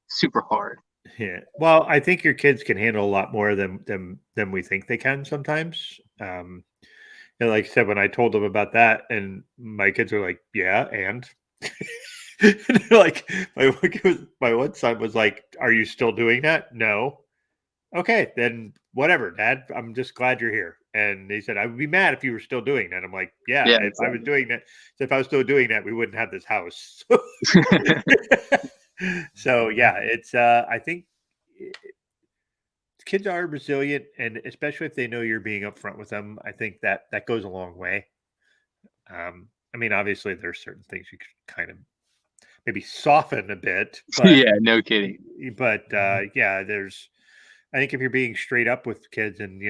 super hard. Yeah. Well, I think your kids can handle a lot more than we think they can sometimes. Like I said, when I told them about that, and my kids are like, "Yeah," and like my one son was like, "Are you still doing that?" No. Okay, then whatever, Dad. I'm just glad you're here. And he said, "I would be mad if you were still doing that." I'm like, "Yeah, if exactly. I was doing that, if I was still doing that, we wouldn't have this house." So yeah, it's I think kids are resilient, and especially if they know you're being upfront with them, I think that goes a long way. I mean, obviously, there's certain things you could kind of maybe soften a bit, but Yeah, no kidding. But yeah, I think if you're being straight up with kids, and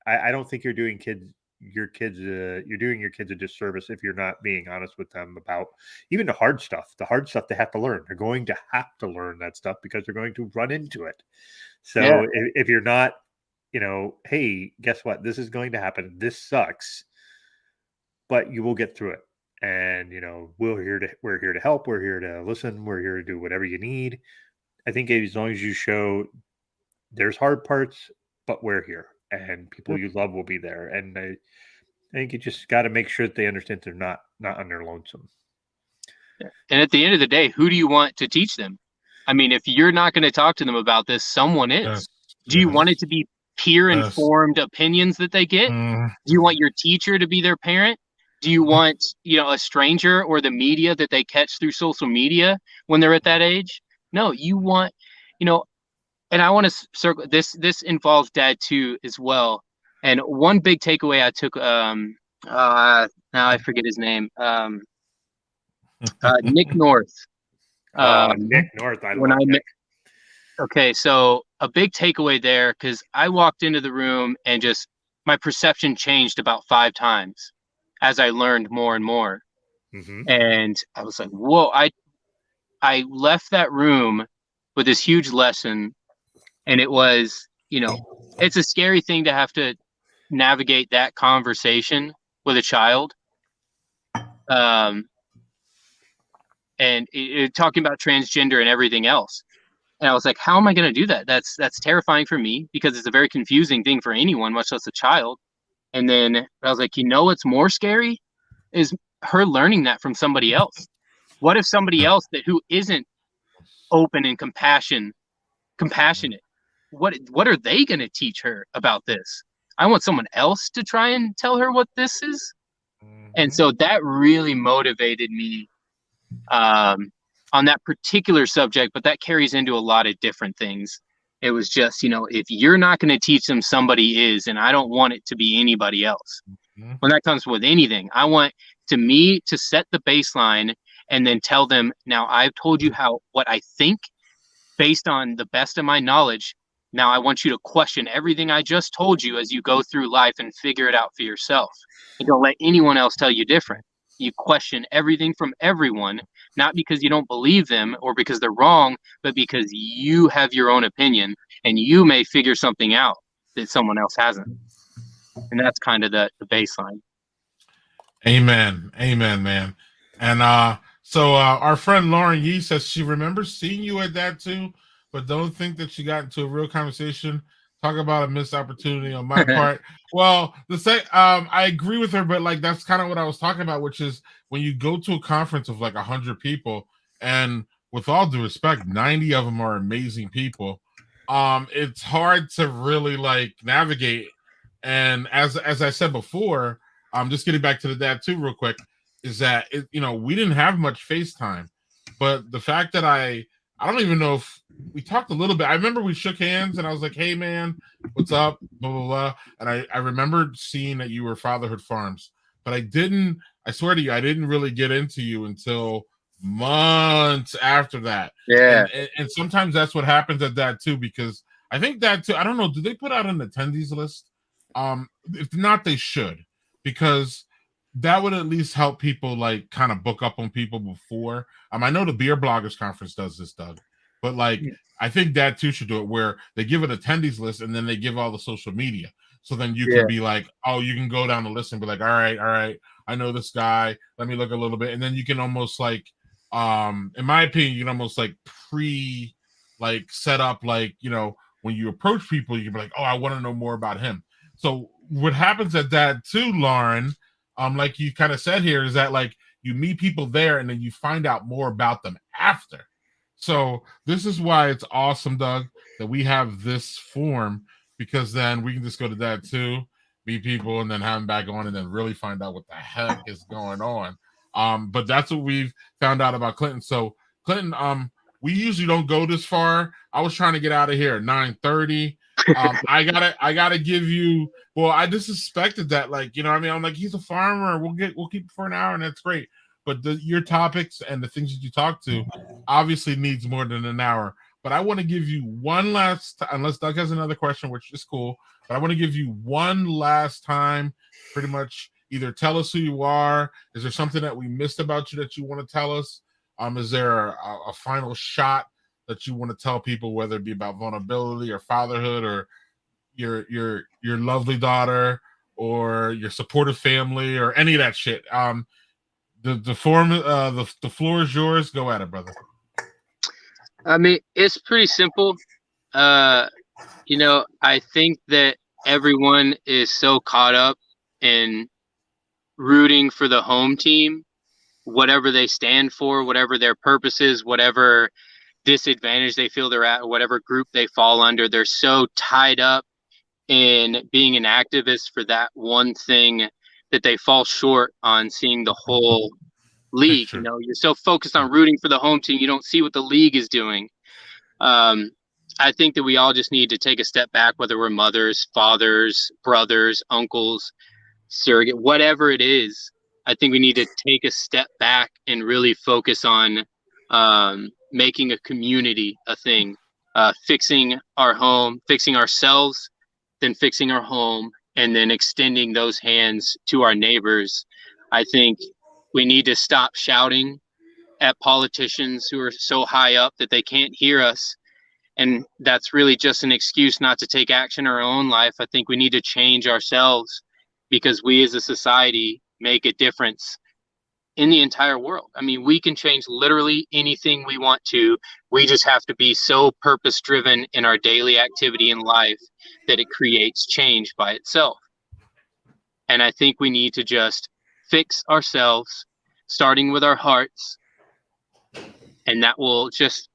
I don't think you're doing your kids a disservice if you're not being honest with them about even the hard stuff they have to learn. They're going to have to learn that stuff because they're going to run into it. So Yeah. if you're not, hey, guess what? This is going to happen. This sucks, but you will get through it. And we're here to help. We're here to listen. We're here to do whatever you need. I think as long as you show there's hard parts, but we're here, and people you love will be there. And I think you just got to make sure that they understand they're not on their lonesome. And at the end of the day, who do you want to teach them? I mean, if you're not going to talk to them about this, someone is. Yes. Do you want it to be peer-informed opinions that they get? Do you want your teacher to be their parent? Do you want, a stranger or the media that they catch through social media when they're at that age? No, you want, and I want to circle this. This involves Dad too as well. And one big takeaway I took, now I forget his name, Nick North. Nick North, I love Nick. Okay, so a big takeaway there, because I walked into the room and just my perception changed about 5 times as I learned more and more. Mm-hmm. And I was like, whoa, I left that room with this huge lesson. And it was, it's a scary thing to have to navigate that conversation with a child. And talking about transgender and everything else. And I was like, how am I going to do that? That's terrifying for me because it's a very confusing thing for anyone, much less a child. And then I was like, what's more scary is her learning that from somebody else. What if somebody else who isn't open and compassionate, what are they going to teach her about this? I want someone else to try and tell her what this is. And so that really motivated me on that particular subject, but that carries into a lot of different things. It was just, if you're not going to teach them, somebody is, and I don't want it to be anybody else. When that comes with anything, I want to set the baseline and then tell them, now I've told you what I think based on the best of my knowledge. Now I want you to question everything I just told you as you go through life and figure it out for yourself. And don't let anyone else tell you different. You question everything from everyone, not because you don't believe them or because they're wrong, but because you have your own opinion and you may figure something out that someone else hasn't. And that's kind of the baseline. Amen. Amen, man. And so our friend Lauren Yee says she remembers seeing you at that too, but don't think that she got into a real conversation. Talk about a missed opportunity on my part. Well, I agree with her, but like that's kind of what I was talking about, which is when you go to a conference of like 100 people, and with all due respect, 90 of them are amazing people. It's hard to really like navigate. And as I said before, just getting back to the dad too, real quick, is that we didn't have much FaceTime, but the fact that I don't even know if we talked a little bit. I remember we shook hands and I was like, "Hey man, what's up?" Blah blah blah. And I remembered seeing that you were Fatherhood Farms, but I didn't. I swear to you, I didn't really get into you until months after that. Yeah. And sometimes that's what happens at that too, because I think that too. I don't know. Did they put out an attendees list? If not, they should, because that would at least help people like kind of book up on people before. I know the Beer Bloggers Conference does this, Doug, but like I think that too should do it, where they give an attendees list and then they give all the social media. So then you can be like, oh, you can go down the list and be like, all right, I know this guy. Let me look a little bit, and then you can almost like, in my opinion, you can almost like set up like when you approach people, you can be like, oh, I want to know more about him. So what happens at that too, Lauren, like you kind of said here, is that like you meet people there and then you find out more about them after. So this is why it's awesome, Doug, that we have this form, because then we can just go to that too, meet people, and then have them back on, and then really find out what the heck is going on. But that's what we've found out about Clinton. So Clinton, we usually don't go this far. I was trying to get out of here at 9:30. I gotta give you. Well, I just suspected that, like, I'm like, he's a farmer. We'll keep it for an hour, and that's great. But your topics and the things that you talk to obviously needs more than an hour. But I want to give you one last, unless Doug has another question, which is cool. But I want to give you one last time, pretty much. Either tell us who you are. Is there something that we missed about you that you want to tell us? Is there a final shot that you want to tell people, whether it be about vulnerability or fatherhood or your lovely daughter or your supportive family or any of that shit? The floor is yours. Go at it, brother. I mean, it's pretty simple. I think that everyone is so caught up in rooting for the home team, whatever they stand for, whatever their purpose is, whatever disadvantage they feel they're at, whatever group they fall under. They're so tied up in being an activist for that one thing that they fall short on seeing the whole league. Picture. You're so focused on rooting for the home team, you don't see what the league is doing. I think that we all just need to take a step back, whether we're mothers, fathers, brothers, uncles, surrogate, whatever it is. I think we need to take a step back and really focus on making a community a thing, fixing our home, fixing ourselves, then fixing our home, and then extending those hands to our neighbors. I think we need to stop shouting at politicians who are so high up that they can't hear us. And that's really just an excuse not to take action in our own life. I think we need to change ourselves, because we as a society make a difference in the entire world. I mean, we can change literally anything we want to. We just have to be so purpose driven in our daily activity in life that it creates change by itself. And I think we need to just fix ourselves, starting with our hearts. And that will just,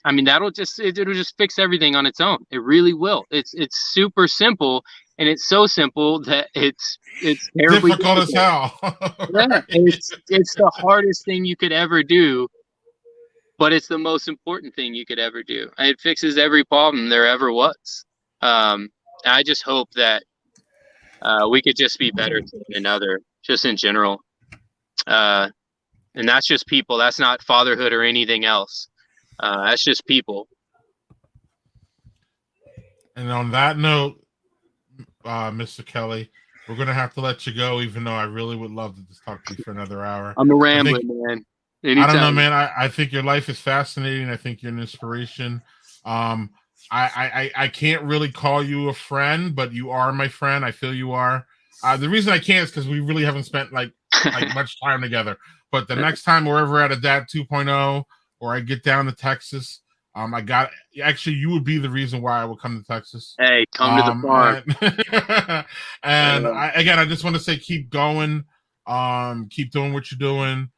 it'll just fix everything on its own. It really will. It's super simple, and it's so simple that it's terribly difficult as hell. Yeah, it's the hardest thing you could ever do, but it's the most important thing you could ever do. And it fixes every problem there ever was. I just hope that we could just be better to one another, just in general. And that's just people. That's not fatherhood or anything else. That's just people. And on that note, Mr. Kelly, we're gonna have to let you go, even though I really would love to just talk to you for another hour. I'm a rambler, man. Anytime. I don't know, man. I think your life is fascinating. I think you're an inspiration. I can't really call you a friend, but you are my friend. I feel you are. The reason I can't is because we really haven't spent like much time together. But the next time we're ever at a Dad 2.0 or I get down to Texas, actually you would be the reason why I would come to Texas. Hey, come to the farm. And I just want to say keep going. Keep doing what you're doing.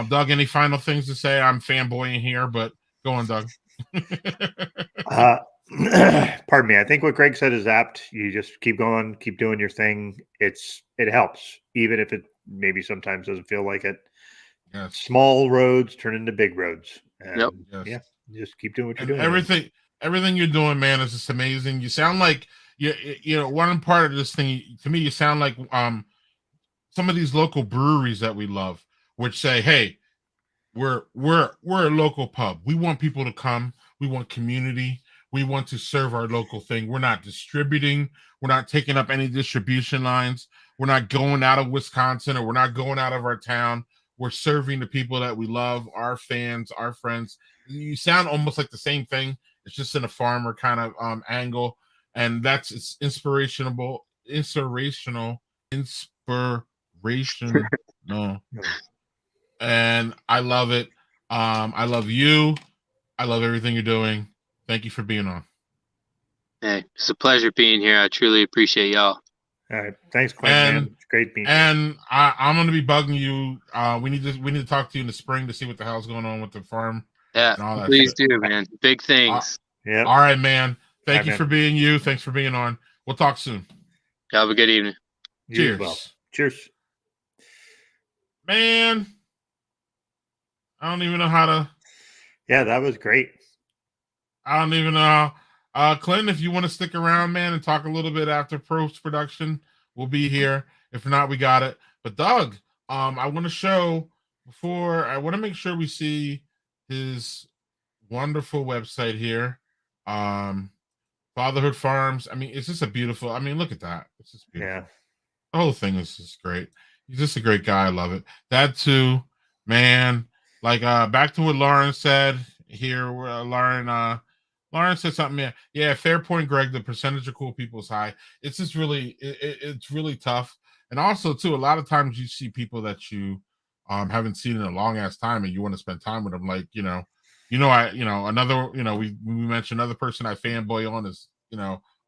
Doug, any final things to say? I'm fanboying here, but go on, Doug. Pardon me. I think what Greg said is apt. You just keep going, keep doing your thing. It helps, even if it maybe sometimes doesn't feel like it. Yes. Small roads turn into big roads. And Yes. Yeah, just keep doing what you're doing. Everything you're doing, man, is just amazing. You sound like you know one part of this thing. To me, you sound like some of these local breweries that we love, which say, "Hey, we're a local pub. We want people to come. We want community. We want to serve our local thing. We're not distributing. We're not taking up any distribution lines. We're not going out of Wisconsin, or we're not going out of our town. We're serving the people that we love, our fans, our friends." You sound almost like the same thing. It's just in a farmer kind of angle, and it's inspirational. No. And I love it. I love you. I love everything you're doing. Thank you for being on. Hey, it's a pleasure being here. I truly appreciate y'all. All right, thanks, Clint. Man, it's great being here. And I'm going to be bugging you. We need to talk to you in the spring to see what the hell's going on with the farm. Yeah, and all that please shit. do, man. Big things. Yeah. All right, man. Thank you man. for being you. Thanks for being on. We'll talk soon. Have a good evening. Cheers. Well. Cheers. Man, I don't even know how to. Yeah, that was great. I don't even know. Clint, if you want to stick around, man, and talk a little bit after post-production, we'll be here. If not, we got it. But Doug, I want to make sure we see his wonderful website here. Fatherhood Farms. I mean, it's just look at that. It's just beautiful. Yeah. The whole thing is just great. He's just a great guy. I love it. That too, man. Like back to what Lauren said here. Lauren said something. Yeah. Fair point, Greg. The percentage of cool people is high. It's just really, it's really tough. And also too, a lot of times you see people that you haven't seen in a long ass time, and you want to spend time with them. Like we mentioned another person I fanboy on is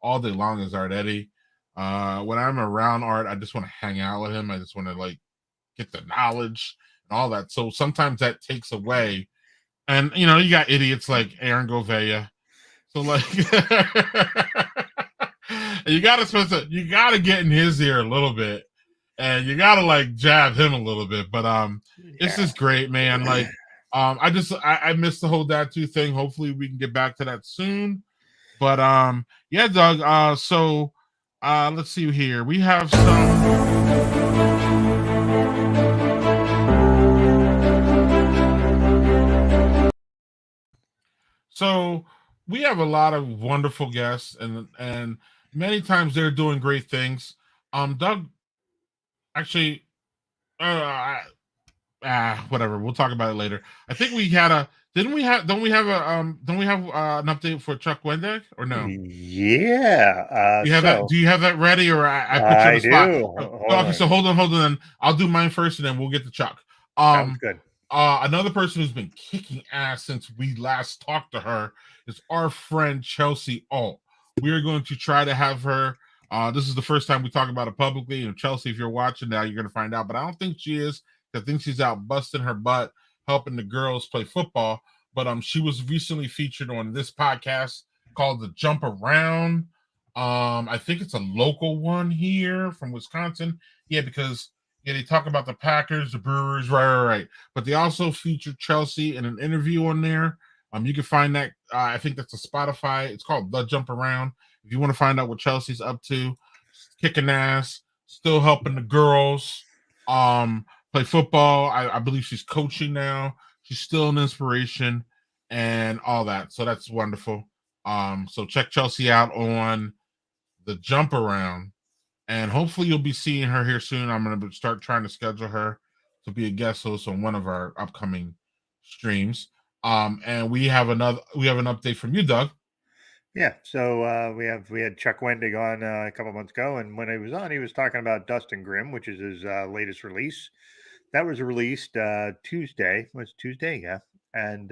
all day long is Art Eddie. When I'm around Art, I just want to hang out with him. I just want to like get the knowledge and all that. So sometimes that takes away. And you got idiots like Aaron Govea. So like you gotta get in his ear a little bit, and you gotta like jab him a little bit. But it's just great, man. Like I missed the whole Dad 2 thing. Hopefully we can get back to that soon. But yeah, Doug. So let's see here. We have some. So we have a lot of wonderful guests, and many times they're doing great things. Doug, actually, whatever. We'll talk about it later. I think we had don't we have an update for Chuck Wendig or no? Yeah. Do you have that ready, or I put you on the spot? Do. So hold on. I'll do mine first, and then we'll get to Chuck. Sounds good. Another person who's been kicking ass since we last talked to her is our friend Chelsea Alt. We are going to try to have her. This is the first time we talk about it publicly. And Chelsea, if you're watching now, you're going to find out. But I don't think she is. I think she's out busting her butt, helping the girls play football. But she was recently featured on this podcast called The Jump Around. I think it's a local one here from Wisconsin. Yeah, because they talk about the Packers, the Brewers, right. But they also featured Chelsea in an interview on there. You can find that. I think that's a Spotify. It's called The Jump Around. If you want to find out what Chelsea's up to, kicking ass, still helping the girls play football. I believe she's coaching now. She's still an inspiration and all that. So that's wonderful. So check Chelsea out on the Jump Around, and hopefully you'll be seeing her here soon. I'm going to start trying to schedule her to be a guest host on one of our upcoming streams. And we have an update from you, Doug. Yeah, so we had Chuck Wendig on a couple months ago, and when he was on, he was talking about Dust and Grim, which is his latest release. That was released Tuesday. Was Tuesday? Yeah, and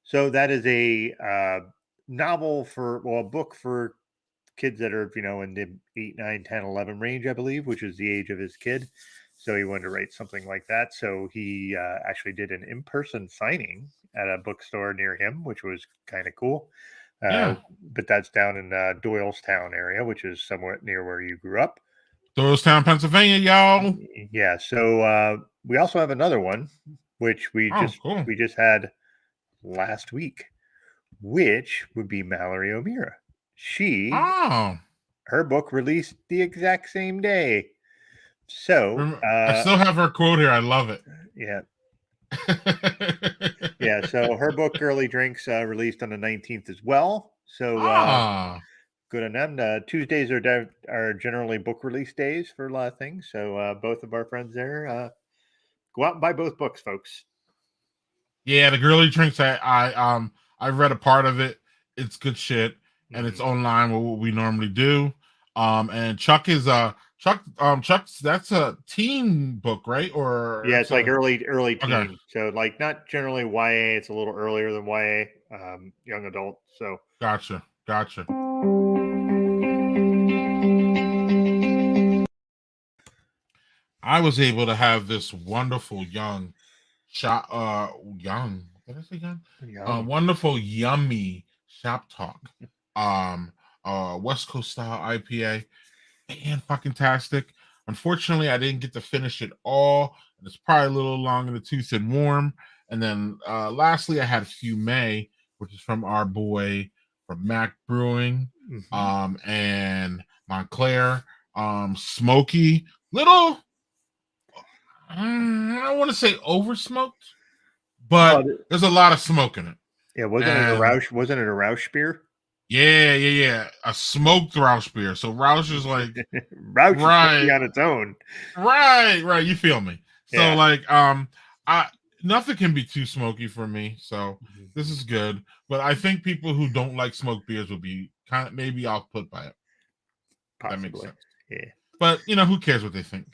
so that is a novel a book for kids that are in the 8, 9, 10, 11 range, I believe, which is the age of his kid. So he wanted to write something like that. So he actually did an in-person signing at a bookstore near him, which was kind of cool. But that's down in Doylestown area, which is somewhat near where you grew up. Doylestown, Pennsylvania, y'all. Yeah. So we also have another one, which we just had last week, which would be Mallory O'Meara. Her book released the exact same day. So I still have her quote here. I love it. Yeah. Yeah. So her book, Girly Drinks, released on the 19th as well. So good on them. Tuesdays are generally book release days for a lot of things. So both of our friends there, go out and buy both books, folks. Yeah, the Girly Drinks. I read a part of it. It's good shit, and it's online with what we normally do. And Chuck is Chuck's that's a teen book, right? Or yeah, it's like early teen. Okay. So like not generally YA. It's a little earlier than YA, young adult. So gotcha. I was able to have this wonderful young shop, what did I say young? Wonderful yummy shop talk. West Coast style IPA, and fucking tastic. Unfortunately, I didn't get to finish it all. It's probably a little long in the tooth and warm. And then lastly, I had Fume, which is from our boy from Mac Brewing, and Montclair. Smoky, little, I don't want to say over smoked, but there's a lot of smoke in it. Yeah, wasn't it a Roush beer? Yeah. A smoked Roush beer. So Roush is like Roush is on its own. Right. You feel me? So like nothing can be too smoky for me. So this is good. But I think people who don't like smoked beers will be kind of maybe off put by it. Possibly. That makes sense. Yeah. But who cares what they think?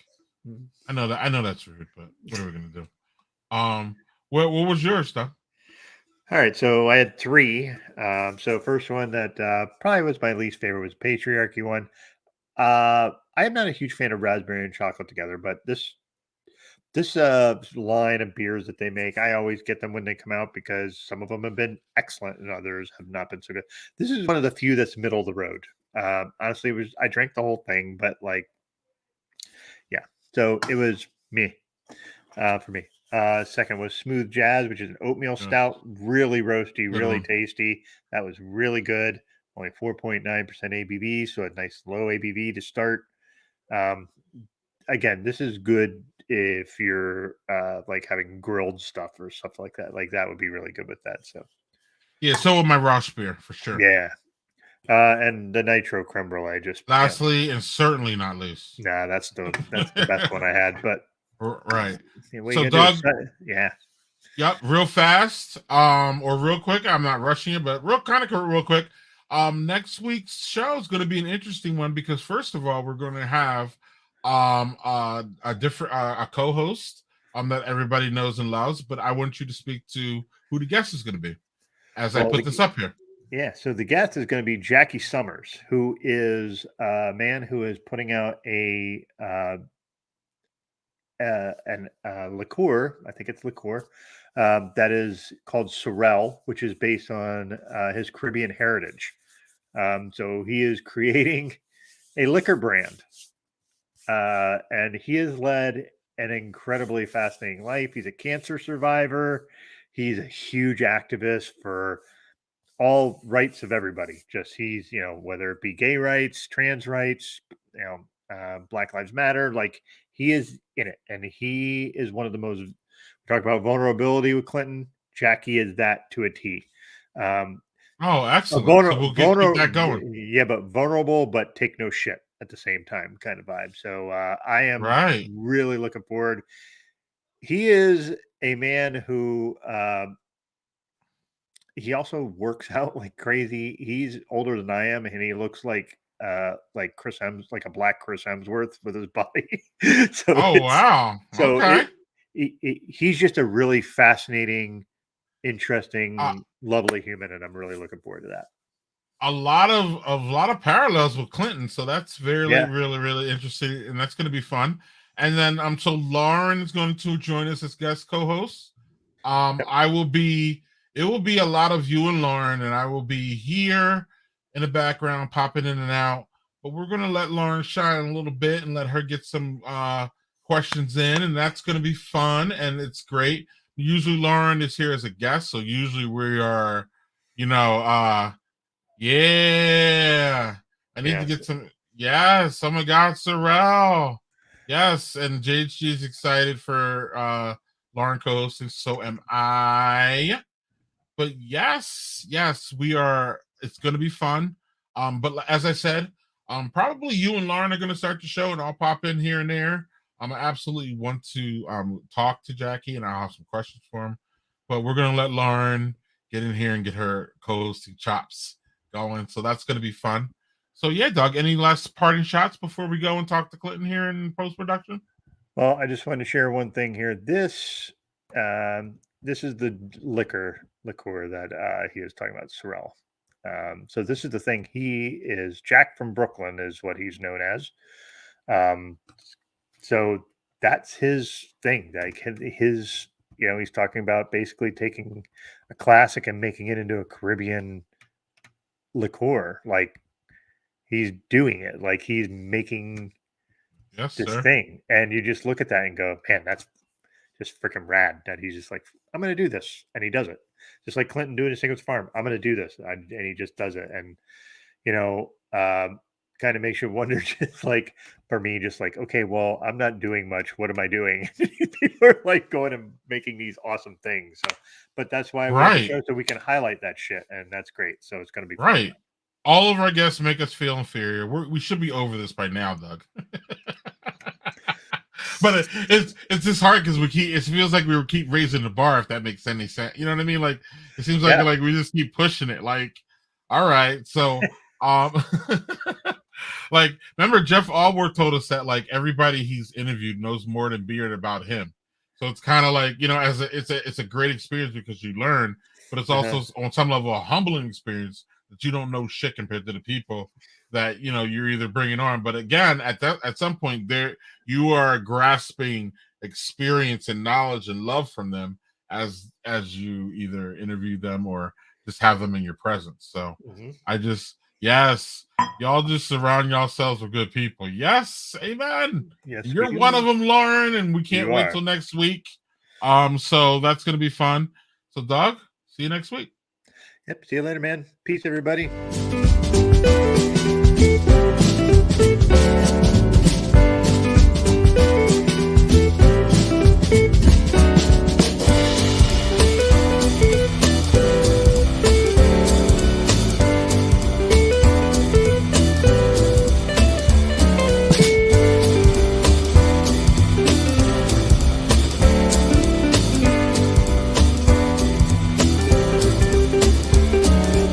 I know that's rude, but what are we gonna do? What was yours, though? All right, so I had 3. So first one that probably was my least favorite was Patriarchy one. I am not a huge fan of raspberry and chocolate together, but this line of beers that they make, I always get them when they come out because some of them have been excellent and others have not been so good. This is one of the few that's middle of the road. Honestly, I drank the whole thing, but like, yeah. So it was me for me. Second was Smooth Jazz, which is an oatmeal stout, really roasty, really tasty. That was really good. Only 4.9% ABV, so a nice low ABV to start. Again, this is good if you're like having grilled stuff or stuff like that. Like that would be really good with that. So yeah, so with my Roush beer for sure. Yeah. And the Nitro Creme Brulee just lastly and certainly not least. Nah, that's the best one I had, but right. So Doug, Yep, real fast, or real quick. I'm not rushing it, but real quick. Next week's show is going to be an interesting one because first of all, we're going to have a different a co-host that everybody knows and loves. But I want you to speak to who the guest is going to be as I put this up here. Yeah, so the guest is going to be Jackie Summers, who is a man who is putting out a liqueur. I think it's liqueur that is called Sorel, which is based on his Caribbean heritage. So he is creating a liquor brand, and he has led an incredibly fascinating life. He's a cancer survivor. He's a huge activist for all rights of everybody. Just he's, whether it be gay rights, trans rights, Black Lives Matter, like he is in it. And he is one of the most, we talk about vulnerability with Clinton. Jackie is that to a T. Oh, excellent. So we'll keep that going. Yeah, but vulnerable, but take no shit at the same time kind of vibe. So I am really looking forward. He is a man who he also works out like crazy. He's older than I am, and he looks like Chris like a black Chris Hemsworth with his body. So wow. So okay. He's just a really fascinating, interesting, lovely human, and I'm really looking forward to that. A lot of parallels with Clinton, so that's really interesting, and that's going to be fun. And then so Lauren is going to join us as guest co-host. It will be a lot of you and Lauren, and I will be here in the background popping in and out, but we're going to let Lauren shine a little bit and let her get some questions in, and that's going to be fun, and it's great. Usually Lauren is here as a guest, so usually we are, yeah. I need to get some. Yes. Oh my God, Sorrel. Yes. And JHG is excited for Lauren co-hosting. So am I. But yes, we are. It's going to be fun. But as I said, probably you and Lauren are going to start the show, and I'll pop in here and there. I absolutely want to talk to Jackie, and I'll have some questions for him. But we're going to let Lauren get in here and get her co-hosting chops going. So that's going to be fun. So yeah, Doug, any last parting shots before we go and talk to Clinton here in post-production? Well, I just wanted to share one thing here. This is the liqueur that he was talking about, Sorrel. So this is the thing. He is Jack from Brooklyn is what he's known as. So that's his thing. Like his, he's talking about basically taking a classic and making it into a Caribbean liqueur. Like he's doing it. Like he's making this thing. And you just look at that and go, man, that's just freaking rad that he's just like, I'm going to do this. And he does it. Just like Clinton doing a Singles Farm. I'm going to do this. And he just does it. And, kind of makes you wonder, just like for me, just like, okay, well, I'm not doing much. What am I doing? People are like going and making these awesome things. So, but that's why we have the show, so we can highlight that shit. And that's great. So it's going to be right. Fun. All of our guests make us feel inferior. We should be over this by now, Doug. But it's just hard because it feels like we keep raising the bar, if that makes any sense. You know what I mean? Like it seems like we just keep pushing it. Like, all right, so like remember Jeff Allworth told us that like everybody he's interviewed knows more than Beard about him. So it's kind of like, it's a great experience because you learn, but it's also on some level a humbling experience that you don't know shit compared to the people that you're either bringing on. But again, at some point there you are grasping experience and knowledge and love from them as you either interview them or just have them in your presence. So yes, y'all just surround yourselves with good people. Yes, amen. Yes, you're one of them, Lauren, and we can't wait till next week. So that's gonna be fun. So Doug, see you next week. Yep, see you later, man. Peace, everybody.